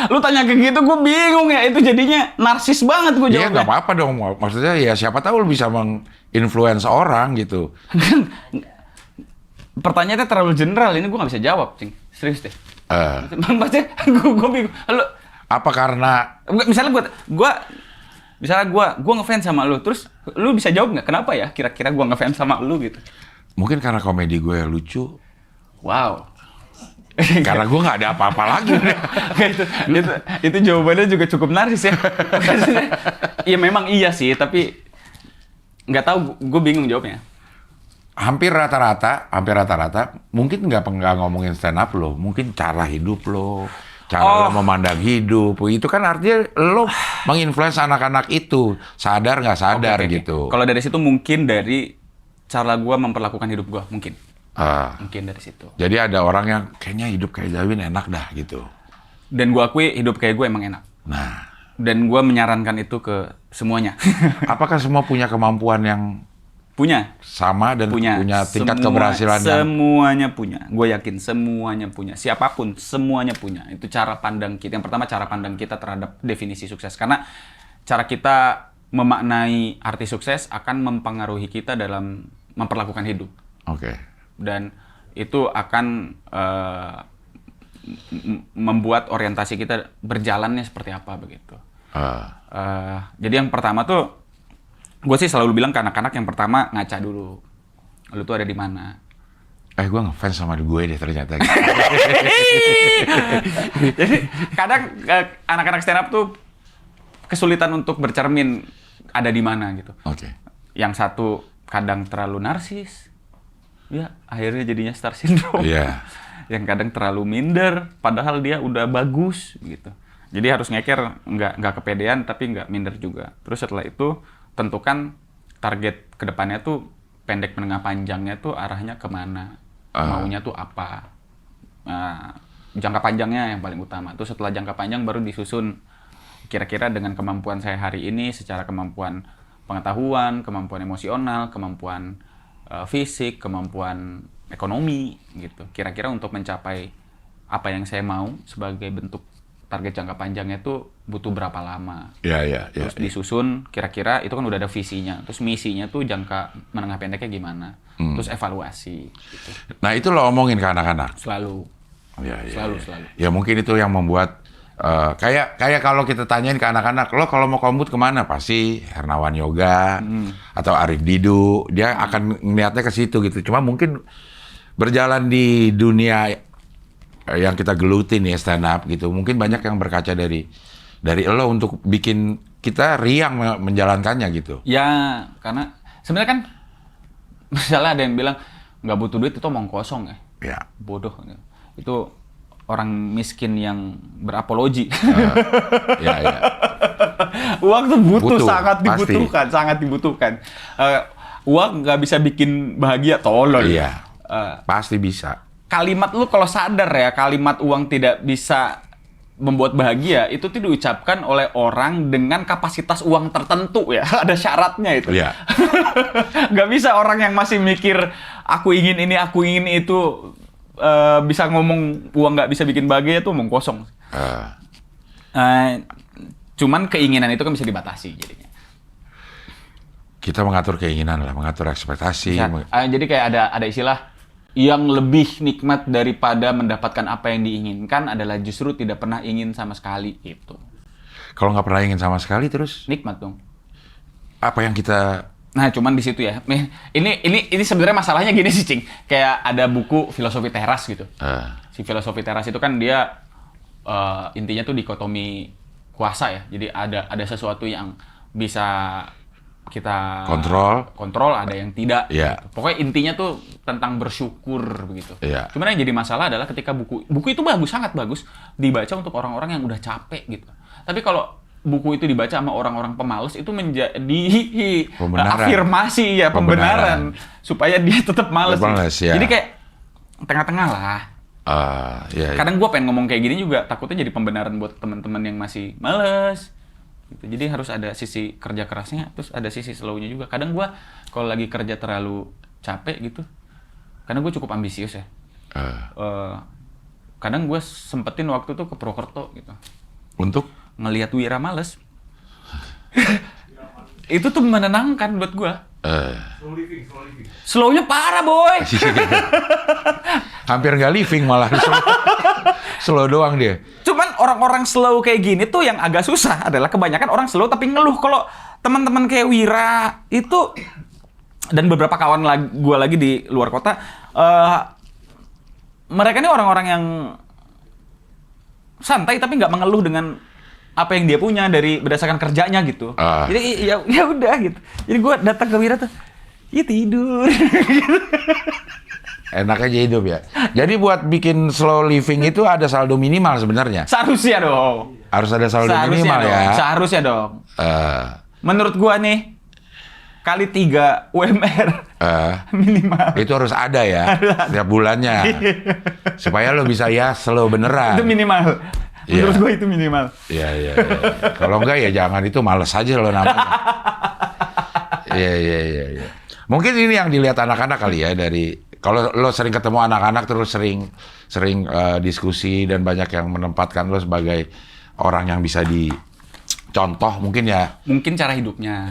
S2: Lu tanya kayak gitu, gue bingung ya. Itu jadinya narsis banget gue jawabnya.
S1: Iya, nggak apa-apa dong. Maksudnya ya siapa tahu lu bisa menginfluence orang gitu.
S2: Pertanyaannya terlalu general. Ini gue nggak bisa jawab, Cing. Serius deh. Maksudnya gue bingung. Lu,
S1: apa karena...
S2: Misalnya gue ngefans sama lu. Terus lu bisa jawab nggak? Kenapa ya kira-kira gue ngefans sama lu gitu?
S1: Mungkin karena komedi gue lucu.
S2: Wow.
S1: Karena gue nggak ada apa-apa lagi.
S2: itu jawabannya juga cukup narsis ya. Iya memang iya sih, tapi nggak tahu, gue bingung jawabnya.
S1: Hampir rata-rata, mungkin nggak ngomongin stand up lo, mungkin cara hidup lo, cara lo memandang hidup, itu kan artinya lo menginfluence anak-anak itu, sadar nggak sadar gitu.
S2: Kalau dari situ mungkin dari cara gue memperlakukan hidup gue, mungkin dari situ.
S1: Jadi ada orang yang kayaknya hidup kayak Darwin enak dah gitu.
S2: Dan gue akui hidup kayak gue emang enak.
S1: Nah.
S2: Dan gue menyarankan itu ke semuanya.
S1: Apakah semua punya kemampuan yang sama dan punya tingkat keberhasilan
S2: semuanya punya. Gue yakin semuanya punya. Siapapun semuanya punya. Itu cara pandang kita. Yang pertama cara pandang kita terhadap definisi sukses. Karena cara kita memaknai arti sukses akan mempengaruhi kita dalam memperlakukan hidup.
S1: Oke.
S2: Dan itu akan membuat orientasi kita berjalannya seperti apa begitu. Jadi yang pertama tuh, gue sih selalu bilang ke anak-anak yang pertama ngaca dulu. Lu tuh ada di mana?
S1: Gue ngefans sama gue deh ternyata.
S2: Jadi kadang anak-anak stand up tuh kesulitan untuk bercermin ada di mana gitu.
S1: Oke.
S2: Yang satu kadang terlalu narsis. ya akhirnya jadinya star syndrome.
S1: Iya.
S2: Yang kadang terlalu minder, padahal dia udah bagus gitu. Jadi harus ngeker, nggak kepedean tapi nggak minder juga. Terus setelah itu tentukan target kedepannya tuh pendek menengah panjangnya tuh arahnya kemana, maunya tuh apa. Nah, jangka panjangnya yang paling utama. Terus setelah jangka panjang baru disusun kira-kira dengan kemampuan saya hari ini secara kemampuan pengetahuan, kemampuan emosional, kemampuan fisik, kemampuan ekonomi gitu. Kira-kira untuk mencapai apa yang saya mau sebagai bentuk target jangka panjangnya itu butuh berapa lama.
S1: Iya.
S2: Terus disusun kira-kira itu kan udah ada visinya. Terus misinya tuh jangka menengah pendeknya gimana. Terus evaluasi gitu.
S1: Nah, itu lo omongin ke anak-anak.
S2: Selalu.
S1: Iya.
S2: Selalu.
S1: Ya mungkin itu yang membuat kayak kalau kita tanyain ke anak-anak, lo kalau mau kombut kemana? Pasti Hernawan Yoga atau Arif Didu, dia akan ngeliatnya ke situ gitu. Cuma mungkin berjalan di dunia yang kita gelutin ya stand up gitu, mungkin banyak yang berkaca dari lo untuk bikin kita riang menjalankannya gitu.
S2: Ya, karena sebenarnya kan misalnya ada yang bilang nggak butuh duit itu omong kosong ya.
S1: Ya.
S2: Bodoh. Itu orang miskin yang berapologi.
S1: Ya.
S2: Uang tuh butuh, sangat
S1: pasti.
S2: dibutuhkan. Uang nggak bisa bikin bahagia, tolol.
S1: Iya. Pasti bisa.
S2: Kalimat lu kalau sadar ya, kalimat uang tidak bisa membuat bahagia, itu tuh diucapkan oleh orang dengan kapasitas uang tertentu ya. Ada syaratnya itu.
S1: Iya.
S2: Nggak bisa orang yang masih mikir, aku ingin ini, aku ingin itu, bisa ngomong uang nggak bisa bikin bahagia, itu omong kosong. Cuman keinginan itu kan bisa dibatasi jadinya.
S1: Kita mengatur keinginan lah, mengatur ekspektasi.
S2: Jadi kayak ada istilah, yang lebih nikmat daripada mendapatkan apa yang diinginkan adalah justru tidak pernah ingin sama sekali gitu.
S1: Kalau nggak pernah ingin sama sekali terus
S2: Nikmat dong.
S1: apa yang kita
S2: Nah, cuman di situ ya. Ini sebenarnya masalahnya gini sih, Cing. Kayak ada buku filosofi teras gitu. Si filosofi teras itu kan dia intinya tuh dikotomi kuasa ya. Jadi ada sesuatu yang bisa kita kontrol, ada yang tidak.
S1: Iya.
S2: Gitu. Pokoknya intinya tuh tentang bersyukur begitu.
S1: Iya.
S2: Cuman yang jadi masalah adalah ketika buku itu bagus, sangat bagus dibaca untuk orang-orang yang udah capek gitu. Tapi kalau buku itu dibaca sama orang-orang pemalas itu menjadi afirmasi ya, pembenaran supaya dia tetap malas.
S1: Ya.
S2: Jadi kayak tengah-tengah lah.
S1: Iya.
S2: Kadang gue pengen ngomong kayak gini juga takutnya jadi pembenaran buat teman-teman yang masih males. Gitu. Jadi harus ada sisi kerja kerasnya, terus ada sisi slow-nya juga. Kadang gue kalau lagi kerja terlalu capek gitu, karena gue cukup ambisius ya. Kadang gue sempetin waktu tuh ke Purwokerto gitu.
S1: Untuk
S2: ngelihat Wira males. Itu tuh menenangkan buat gue.
S3: Slow living.
S2: Slow-nya parah, boy.
S1: hampir nggak living malah slow doang dia.
S2: Cuman orang-orang slow kayak gini tuh yang agak susah adalah kebanyakan orang slow tapi ngeluh. Kalau teman-teman kayak Wira itu dan beberapa kawan gue lagi di luar kota, mereka ini orang-orang yang santai tapi nggak mengeluh dengan apa yang dia punya dari berdasarkan kerjanya gitu. Jadi ya udah gitu. Jadi gue datang ke Wira tuh, ya tidur.
S1: Enak aja hidup ya. Jadi buat bikin slow living itu ada saldo minimal sebenarnya.
S2: Seharusnya dong.
S1: Harus ada saldo minimal
S2: dong.
S1: ya.
S2: Seharusnya dong. Menurut gua nih, kali 3 UMR minimal.
S1: Itu harus ada ya tiap bulannya. Supaya lo bisa ya slow beneran.
S2: Itu minimal. Menurut gua itu minimal.
S1: Iya. Kalau enggak ya jangan, itu males aja lo namanya. Iya. Mungkin ini yang dilihat anak-anak kali ya, dari kalau lo sering ketemu anak-anak terus sering diskusi dan banyak yang menempatkan lo sebagai orang yang bisa dicontoh mungkin ya.
S2: Mungkin cara hidupnya,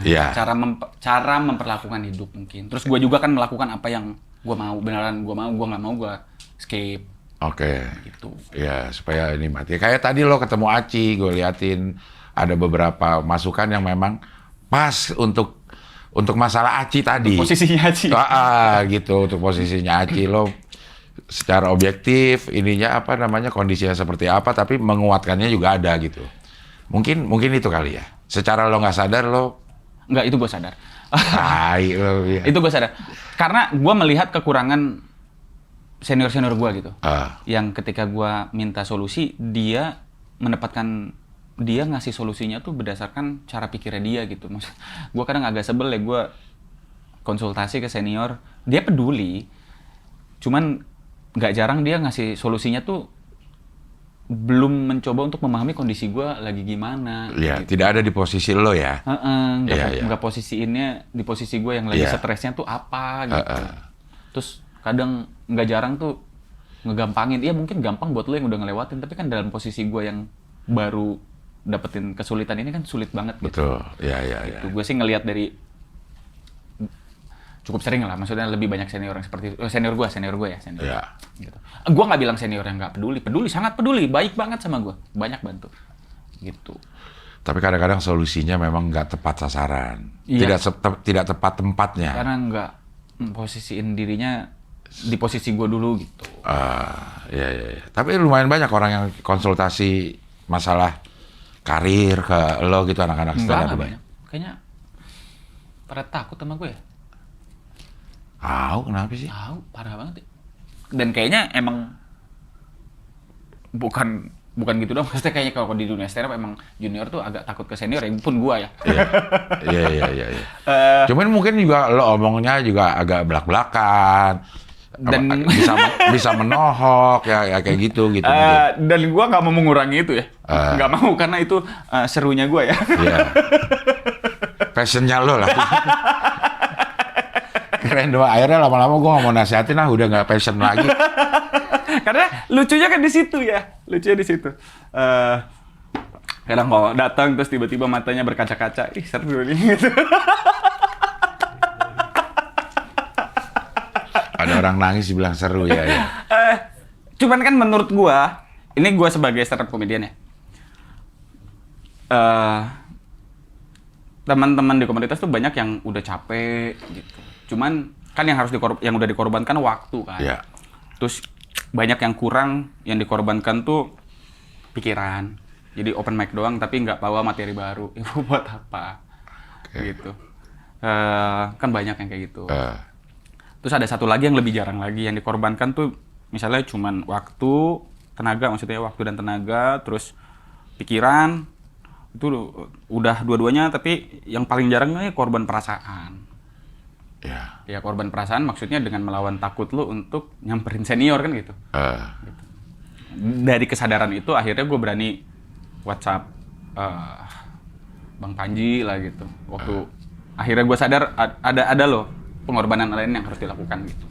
S2: cara memperlakukan hidup mungkin. Terus gue juga kan melakukan apa yang gue mau, beneran gue mau, gue nggak mau gue skip.
S1: Oke.
S2: Gitu.
S1: Ya supaya ini mati. Kayak tadi lo ketemu Aci, gue liatin ada beberapa masukan yang memang pas untuk masalah Aci tadi.
S2: Untuk posisinya Aci.
S1: Gitu, untuk posisinya Aci lo secara objektif ininya apa namanya kondisinya seperti apa, tapi menguatkannya juga ada gitu. Mungkin itu kali ya. Secara lo nggak sadar lo.
S2: Nggak, itu gue sadar.
S1: Iya.
S2: Itu gue sadar. Karena gue melihat kekurangan senior-senior gue gitu. Yang ketika gue minta solusi, dia ngasih solusinya tuh berdasarkan cara pikirnya dia gitu. Maksud, gue kadang agak sebel ya, gue konsultasi ke senior, dia peduli, cuman nggak jarang dia ngasih solusinya tuh belum mencoba untuk memahami kondisi gue lagi gimana.
S1: Iya,
S2: gitu.
S1: tidak ada di posisi lo ya.
S2: Nggak posisiinnya di posisi gue yang lagi stresnya tuh apa gitu. Terus kadang nggak jarang tuh ngegampangin. Iya mungkin gampang buat lo yang udah ngelewatin, tapi kan dalam posisi gue yang baru dapetin kesulitan ini kan sulit banget gitu.
S1: Betul, iya.
S2: Gitu. Gue sih ngelihat dari cukup sering lah, maksudnya lebih banyak senior yang seperti itu. Senior gue ya. Gitu. Gue nggak bilang senior yang nggak peduli, sangat peduli, baik banget sama gue, banyak bantu, gitu.
S1: Tapi kadang-kadang solusinya memang nggak tepat sasaran, tidak tepat tempatnya.
S2: Karena nggak posisiin dirinya di posisi gue dulu gitu.
S1: Iya. Tapi lumayan banyak orang yang konsultasi masalah karir ke lo gitu, anak-anak stand up.
S2: Banyak. Kayaknya pada takut sama gue ya.
S1: Kenapa sih?
S2: Parah banget ya. Dan kayaknya emang bukan gitu dong. Maksudnya kayaknya kalau di dunia stand up emang junior tuh agak takut ke senior, ya pun gua ya.
S1: Iya. Cuman mungkin juga lo omongnya juga agak belak-belakan. Dan bisa menohok ya kayak gitu.
S2: Dan gua nggak mau mengurangi itu ya. Nggak mau, karena itu serunya gua ya.
S1: Iya. Passionnya lo lah. Keren doang. Akhirnya lama-lama gue nggak mau nasihatin lah, udah nggak passion lagi.
S2: Karena lucunya kan di situ ya, kadang kalau datang terus tiba-tiba matanya berkaca-kaca, ih seru nih gitu.
S1: Ada orang nangis bilang seru ya.
S2: Cuman kan menurut gue, ini gue sebagai stand up comedian ya, teman-teman di komunitas tuh banyak yang udah capek gitu. Cuman kan yang udah dikorbankan waktu kan.
S1: Iya.
S2: Terus banyak yang kurang, yang dikorbankan tuh pikiran. Jadi open mic doang tapi nggak bawa materi baru. Itu buat apa? Gitu. Kan banyak yang kayak gitu. Terus ada satu lagi yang lebih jarang lagi, yang dikorbankan tuh misalnya cuman waktu, tenaga, maksudnya waktu dan tenaga, terus pikiran. Itu udah dua-duanya, tapi yang paling jarangnya korban perasaan. Ya korban perasaan maksudnya dengan melawan takut lu untuk nyamperin senior kan gitu. Gitu. Dari kesadaran itu akhirnya gue berani WhatsApp Bang Panji lah gitu. Waktu akhirnya gue sadar ada loh pengorbanan lain yang harus dilakukan gitu.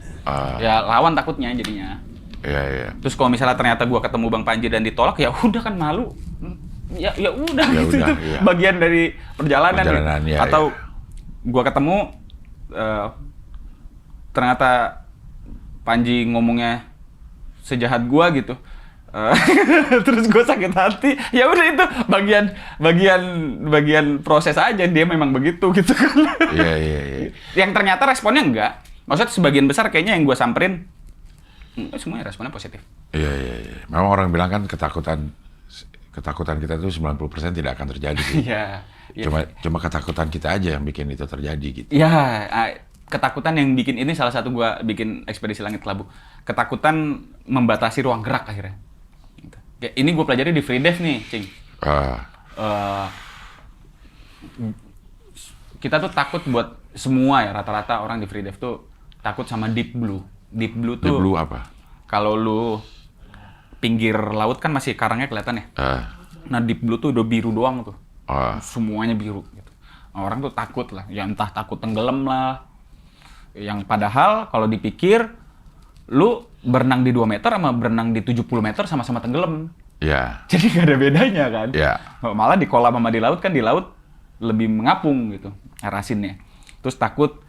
S2: Ya lawan takutnya jadinya.
S1: Iya.
S2: Terus kalau misalnya ternyata gue ketemu Bang Panji dan ditolak, ya udah kan malu. Ya udah gitu. Itu bagian dari perjalanan gitu. Atau gue ketemu ternyata Panji ngomongnya sejahat gua gitu, terus gue sakit hati, ya udah itu bagian proses aja, dia memang begitu gitu kan.
S1: Iya.
S2: Yang ternyata responnya enggak, maksudnya sebagian besar kayaknya yang gue samperin semuanya responnya positif.
S1: Iya. Memang orang bilang kan ketakutan kita tuh 90% tidak akan terjadi.
S2: Iya.
S1: Cuma ketakutan kita aja yang bikin itu terjadi gitu.
S2: Ya, ketakutan yang bikin ini salah satu gua bikin Ekspedisi Langit Kelabu. Ketakutan membatasi ruang gerak akhirnya. Gitu. Kayak ini gua pelajari di free dive nih, Cing. Kita tuh takut buat semua ya, rata-rata orang di free dive tuh takut sama deep blue. Deep blue tuh.
S1: Deep blue apa?
S2: Kalau lu pinggir laut kan masih karangnya kelihatan ya. Nah, deep blue tuh udah biru doang tuh. Semuanya biru gitu. Orang tuh takut lah, ya entah takut tenggelam lah. Yang padahal kalau dipikir, lu berenang di 2 meter sama berenang di 70 meter sama-sama tenggelam.
S1: Iya.
S2: Jadi nggak ada bedanya kan.
S1: Iya.
S2: Malah di kolam sama di laut kan, di laut lebih mengapung gitu air asinnya. Terus takut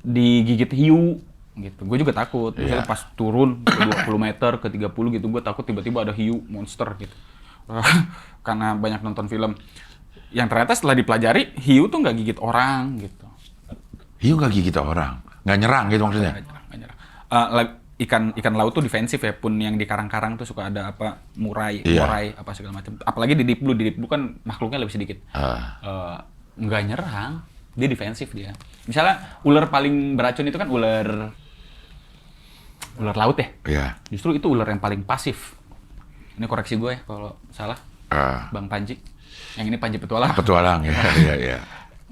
S2: digigit hiu gitu. Gue juga takut. Misalnya pas turun ke 20 meter, ke 30 gitu, gue takut tiba-tiba ada hiu monster gitu. Karena banyak nonton film. Yang ternyata setelah dipelajari, hiu tuh nggak gigit orang gitu.
S1: Hiu nggak gigit orang? Nggak nyerang gitu maksudnya?
S2: Nggak nyerang. Ikan laut tuh defensif ya, pun yang di karang-karang tuh suka ada apa, murai, apa segala macam. Apalagi di deep blue kan makhluknya lebih sedikit. Nggak nyerang. dia defensif dia. Misalnya ular paling beracun itu kan ular laut ya.
S1: Iya.
S2: Justru itu ular yang paling pasif. Ini koreksi gue ya kalau salah. Bang Panji. Yang ini Panji Petualang.
S1: Petualang ya. Iya, iya.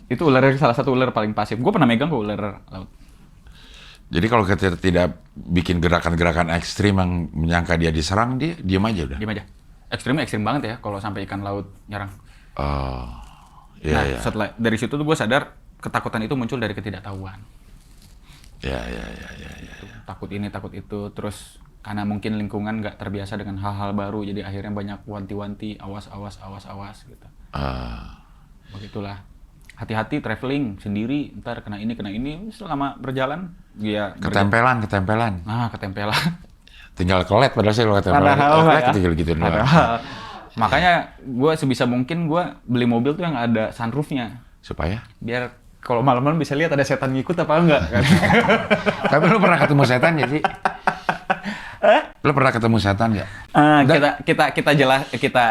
S2: Itu salah satu ular paling pasif. Gue pernah megang kok ular laut.
S1: Jadi kalau kita tidak bikin gerakan-gerakan ekstrim yang menyangka dia diserang, dia diam aja udah.
S2: Diam aja. Ekstrimnya ekstrim banget ya kalau sampai ikan laut nyerang.
S1: Iya,
S2: Nah,
S1: iya.
S2: setelah dari situ tuh gue sadar ketakutan itu muncul dari ketidaktahuan.
S1: Iya.
S2: Takut ini, takut itu, terus karena mungkin lingkungan nggak terbiasa dengan hal-hal baru, jadi akhirnya banyak wanti-wanti, awas gitu. Begitulah. Hati-hati traveling sendiri, ntar kena ini, selama berjalan, dia
S1: Ketempelan.
S2: Nah, ketempelan.
S1: Tinggal kelet padahal sih kalau ketempelan. Kelet tinggal gitu doang.
S2: Padahal. Makanya gue sebisa mungkin gue beli mobil tuh yang ada sunroofnya.
S1: Supaya?
S2: Biar kalau malam-malam bisa lihat ada setan ngikut apa enggak kan.
S1: Tapi lu pernah ketemu setan nggak sih? Lu pernah ketemu setan nggak?
S2: Kita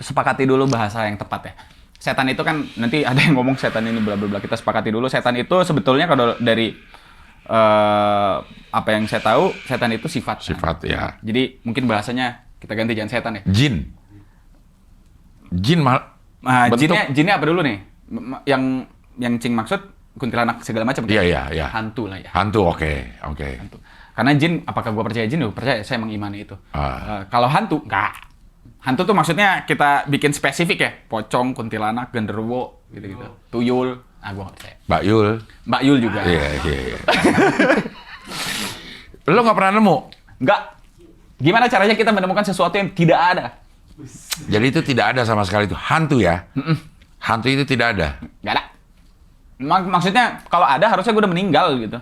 S2: sepakati dulu bahasa yang tepat ya. Setan itu kan nanti ada yang ngomong setan ini bla bla bla. Kita sepakati dulu setan itu sebetulnya kalau dari apa yang saya tahu, setan itu sifat.
S1: Sifat ya.
S2: Jadi mungkin bahasanya kita ganti jangan setan ya.
S1: Jin mal.
S2: Nah,
S1: bentuk.
S2: jinnya apa dulu nih? Yang Cing maksud kuntilanak segala macam.
S1: Iya.
S2: Hantu lah ya.
S1: Hantu, oke.
S2: Hantu. Karena jin, apakah gua percaya jin? Percaya, saya mengimani itu. Kalau hantu, enggak. Hantu tuh maksudnya kita bikin spesifik ya. Pocong, kuntilanak, genderuwo, gitu-gitu. Tuyul. Gua nggak percaya. Mbak Yul juga.
S1: Iya. Lo nggak pernah nemu?
S2: Enggak. Gimana caranya kita menemukan sesuatu yang tidak ada?
S1: Jadi itu tidak ada sama sekali itu hantu ya? Hantu itu tidak ada?
S2: Nggak ada. Maksudnya kalau ada harusnya gue udah meninggal gitu.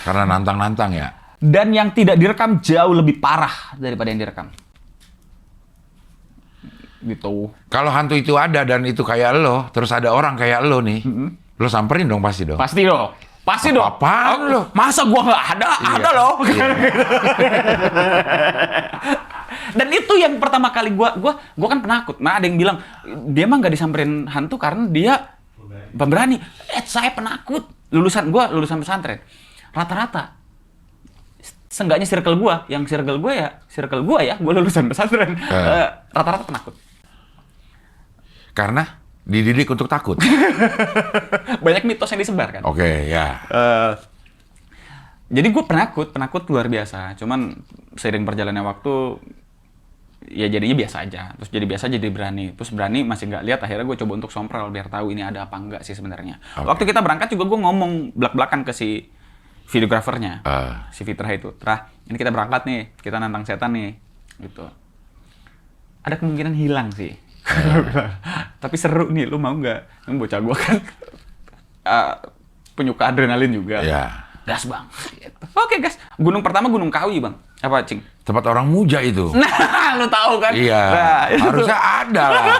S1: Karena nantang-nantang ya?
S2: Dan yang tidak direkam jauh lebih parah daripada yang direkam. Gitu.
S1: Kalau hantu itu ada dan itu kayak lo, terus ada orang kayak lo nih, lo samperin dong pasti dong?
S2: Pasti dong.
S1: Apaan lo?
S2: Masa gua nggak ada?
S1: Iya.
S2: Ada loh.
S1: Iya.
S2: Dan itu yang pertama kali gua kan penakut. Nah, ada yang bilang dia mah nggak disamperin hantu karena dia pemberani. Saya penakut. Gua lulusan pesantren. Rata-rata seenggaknya circle gua ya, gua lulusan pesantren. Rata-rata penakut.
S1: Karena dididik untuk takut.
S2: Banyak mitos yang disebar kan.
S1: Oke, ya.
S2: Jadi gue penakut luar biasa. Cuman seiring perjalannya waktu, ya jadinya biasa aja. Terus jadi biasa, jadi berani. Terus berani masih nggak lihat. Akhirnya gue coba untuk sompral biar tahu ini ada apa enggak sih sebenarnya.
S1: Okay.
S2: Waktu kita berangkat juga gue ngomong belak-belakan ke si videografernya, si Fitra itu. Trah, ini kita berangkat nih, kita nantang setan nih, gitu. Ada kemungkinan hilang sih. Tapi seru nih, lu mau nggak? Yang bocah gue kan penyuka adrenalin juga.
S1: Ya.
S2: Gas bang. Oke gas. Gunung pertama Gunung Kawi bang. Apa Cing?
S1: Tempat orang muja itu.
S2: Nah, lu tahu kan?
S1: Iya.
S2: Nah,
S1: Harusnya ada lah.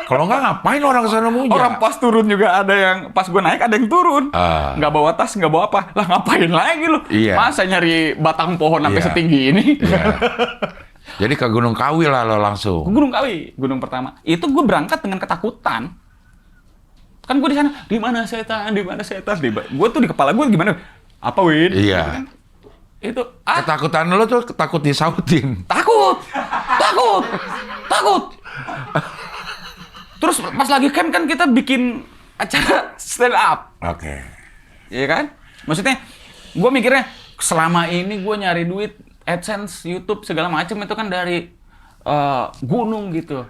S1: Kalau nggak ngapain orang sana muja?
S2: Orang pas turun juga ada yang, pas gue naik ada yang turun. Nggak bawa tas, nggak bawa apa. Lah ngapain lagi lu?
S1: Iya.
S2: Masa nyari batang pohon sampai
S1: Iya.
S2: setinggi ini?
S1: Iya. Jadi ke Gunung Kawi lah lo langsung.
S2: Gunung Kawi, gunung pertama. Itu gue berangkat dengan ketakutan. Kan gue di sana, di mana setan? Gue tuh di kepala gue gimana? Apa Win?
S1: Iya.
S2: Itu
S1: Ketakutan lo tuh takut disautin.
S2: takut. Terus pas lagi camp kan kita bikin acara stand up.
S1: Oke.
S2: Iya kan? Maksudnya, gue mikirnya selama ini gue nyari duit, AdSense, YouTube, segala macam itu kan dari gunung gitu.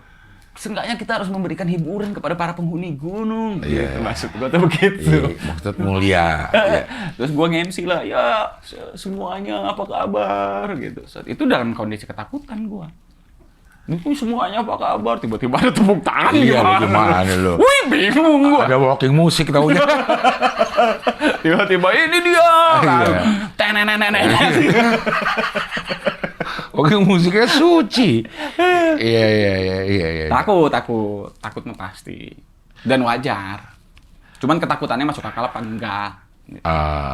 S2: Seenggaknya kita harus memberikan hiburan kepada para penghuni gunung.
S1: Iya.
S2: Gitu. Maksud gue tuh begitu.
S1: Iya, maksud mulia. Iya.
S2: Terus gue nge-MC lah, ya semuanya apa kabar gitu. Itu dalam kondisi ketakutan gue. Ini semuanya apa kabar? Tiba-tiba ada tepuk tangan
S1: Iya, gimana lo?
S2: Wih, bingung gue.
S1: Ada walking musik taunya.
S2: Tiba-tiba ini dia.
S1: Iya.
S2: Tenenenenek.
S1: Walking musiknya suci. Iya.
S2: Takut mah pasti. Dan wajar. Cuman ketakutannya masuk akal apa enggak?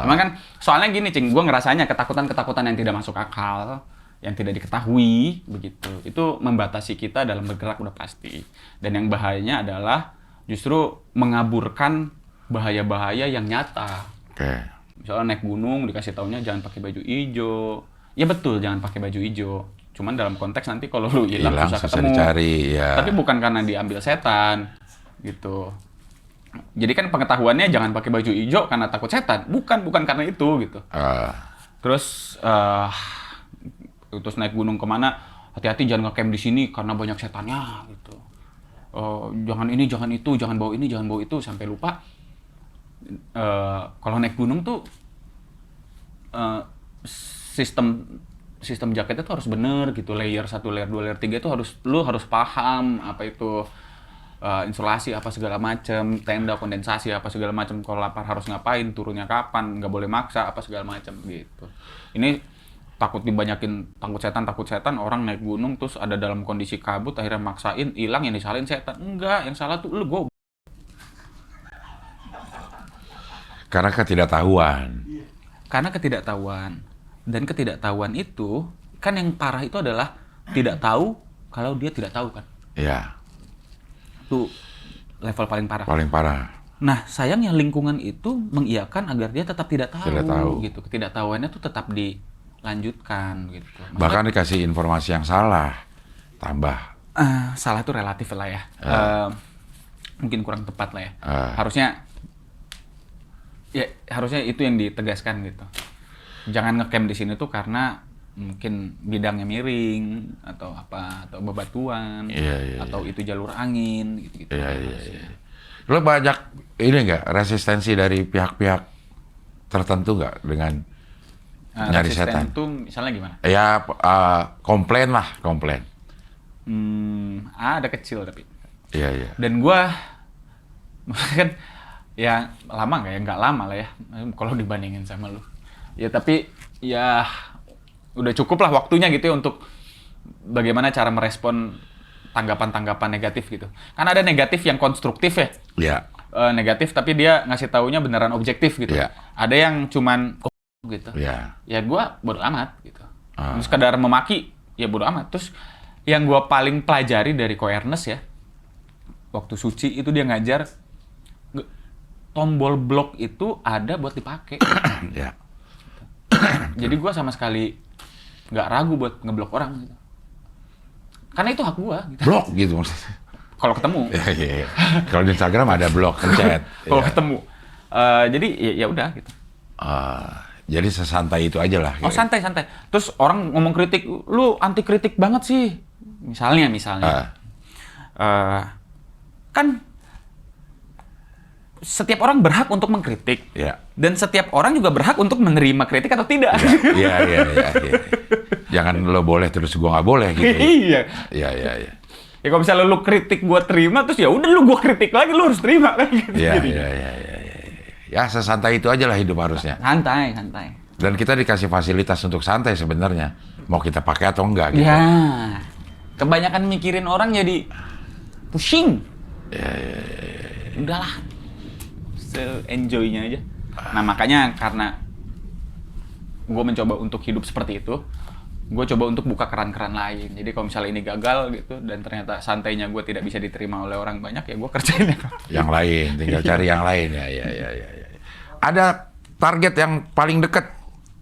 S2: Cuman kan soalnya gini Cing, gue ngerasanya ketakutan yang tidak masuk akal, yang tidak diketahui begitu, itu membatasi kita dalam bergerak udah pasti. Dan yang bahayanya adalah justru mengaburkan bahaya-bahaya yang nyata.
S1: Oke.
S2: Misalnya naik gunung dikasih taunya jangan pakai baju hijau. Ya betul, jangan pakai baju hijau. Cuman dalam konteks nanti kalau lu hilang susah ketemu.
S1: Dicari, ya.
S2: Tapi bukan karena diambil setan gitu. Jadi kan pengetahuannya jangan pakai baju hijau karena takut setan. Bukan karena itu gitu. Terus naik gunung kemana, hati-hati jangan ngecamp di sini karena banyak setannya gitu. Jangan ini, jangan itu, jangan bawa ini, jangan bawa itu, sampai lupa. Kalau naik gunung tuh sistem jaketnya tuh harus bener gitu, layer 1, layer 2, layer 3 itu lu harus paham apa itu insulasi apa segala macam, tenda kondensasi apa segala macam, kalau lapar harus ngapain, turunnya kapan, nggak boleh maksa apa segala macam gitu. Ini takut takut setan, orang naik gunung terus ada dalam kondisi kabut akhirnya maksain hilang, yang disalahin setan. Enggak, yang salah tuh lu,
S1: Karena ketidaktahuan.
S2: Dan ketidaktahuan itu kan yang parah itu adalah tidak tahu kalau dia tidak tahu kan.
S1: Iya.
S2: Itu level paling parah.
S1: Paling parah.
S2: Nah, sayangnya lingkungan itu mengiyakan agar dia tetap tidak tahu. Gitu. Ketidaktahuannya tuh tetap dilanjutkan gitu. Maksudnya,
S1: bahkan dikasih informasi yang salah. Tambah.
S2: Salah tuh relatif lah ya. Mungkin kurang tepat lah ya. Harusnya itu yang ditegaskan gitu. Jangan ngecamp di sini tuh karena mungkin bidangnya miring atau apa, atau bebatuan, atau itu jalur angin gitu-gitu.
S1: Iya. Lo banyak ini nggak resistensi dari pihak-pihak tertentu nggak dengan nyari setan?
S2: Resisten itu misalnya gimana?
S1: Ya komplain.
S2: Ada kecil tapi.
S1: Iya.
S2: Dan gua kan ya lama nggak ya? Nggak lama lah ya kalau dibandingin sama lu. Ya tapi ya udah cukup lah waktunya gitu ya untuk bagaimana cara merespon tanggapan-tanggapan negatif gitu. Kan ada negatif yang konstruktif ya.
S1: Iya.
S2: Negatif tapi dia ngasih taunya beneran objektif gitu.
S1: Iya.
S2: Ada yang cuman gitu.
S1: Iya.
S2: Ya gua bodo amat gitu. Sekadar memaki ya bodo amat. Terus yang gua paling pelajari dari Ko Ernest ya, waktu suci itu dia ngajar tombol blok itu ada buat dipakai.
S1: Iya.
S2: Jadi gue sama sekali nggak ragu buat ngeblok orang gitu. Karena itu hak gue gitu.
S1: Blok gitu maksudnya.
S2: Kalau ketemu.
S1: Iya. Kalau di Instagram ada blok, pencet.
S2: Kalau ketemu. Jadi ya udah gitu.
S1: Jadi sesantai itu aja lah.
S2: Oh santai. Terus orang ngomong kritik, lu anti kritik banget sih. Misalnya. Kan setiap orang berhak untuk mengkritik.
S1: Iya.
S2: Dan setiap orang juga berhak untuk menerima kritik atau tidak.
S1: Iya. Jangan lo boleh terus gua nggak boleh gitu.
S2: Iya.
S1: Iya.
S2: Ya kalau misalnya lu kritik gua terima, terus ya udah lu gua kritik lagi, lu harus terima kan gitu.
S1: Iya. Ya sesantai itu aja lah hidup harusnya.
S2: Santai.
S1: Dan kita dikasih fasilitas untuk santai sebenarnya. Mau kita pakai atau enggak gitu.
S2: Ya. Kebanyakan mikirin orang jadi pusing.
S1: Iya.
S2: Udahlah. Se-enjoy-nya aja. Nah makanya karena gue mencoba untuk hidup seperti itu, gue coba untuk buka keran-keran lain. Jadi kalau misalnya ini gagal gitu dan ternyata santainya gue tidak bisa diterima oleh orang banyak, ya gue kerjain
S1: yang lain, tinggal cari yang lain ya. Ada target yang paling dekat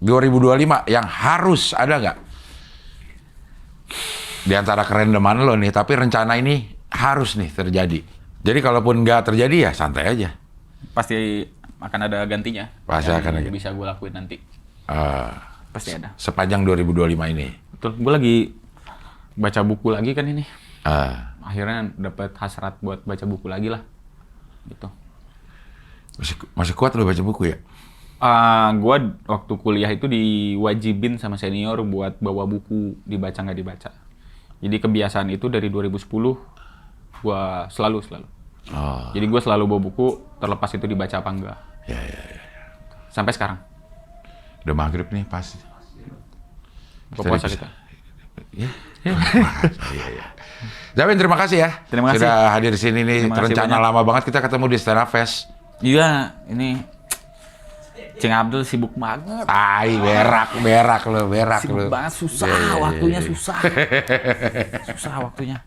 S1: 2025 yang harus ada nggak? Di antara kerendeman lo nih, tapi rencana ini harus nih terjadi. Jadi kalaupun nggak terjadi ya santai aja.
S2: Pasti akan ada gantinya.
S1: Pasti akan ada.
S2: Bisa gue lakuin nanti. Pasti ada.
S1: Sepanjang 2025 ini.
S2: Betul. Gue lagi baca buku lagi kan ini.
S1: Akhirnya
S2: dapat hasrat buat baca buku lagi lah. Gitu.
S1: Masih kuat lo baca buku ya?
S2: Gue waktu kuliah itu diwajibin sama senior buat bawa buku dibaca nggak dibaca. Jadi kebiasaan itu dari 2010 gue selalu. Jadi gue selalu bawa buku terlepas itu dibaca apa enggak.
S1: Ya.
S2: Sampai sekarang.
S1: Udah maghrib nih pas.
S2: Buka puasa kita.
S1: Iya. Zawin terima kasih ya.
S2: Terima kasih.
S1: Sudah hadir di sini nih. Rencana lama banget kita ketemu di Stand Up Fest.
S2: Iya, ini Cing Abdul sibuk banget.
S1: Berak lo.
S2: Sibuk banget, susah waktunya. Susah waktunya.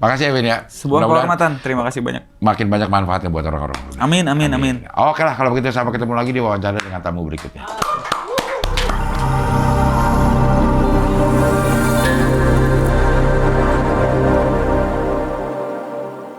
S1: Makasih Evin ya.
S2: Sebuah
S1: Mudah-mudahan
S2: kehormatan. Terima kasih banyak.
S1: makin banyak manfaatnya buat orang-orang.
S2: Amin, amin, amin.
S1: Oke lah, kalau begitu sampai ketemu lagi di wawancara dengan tamu berikutnya.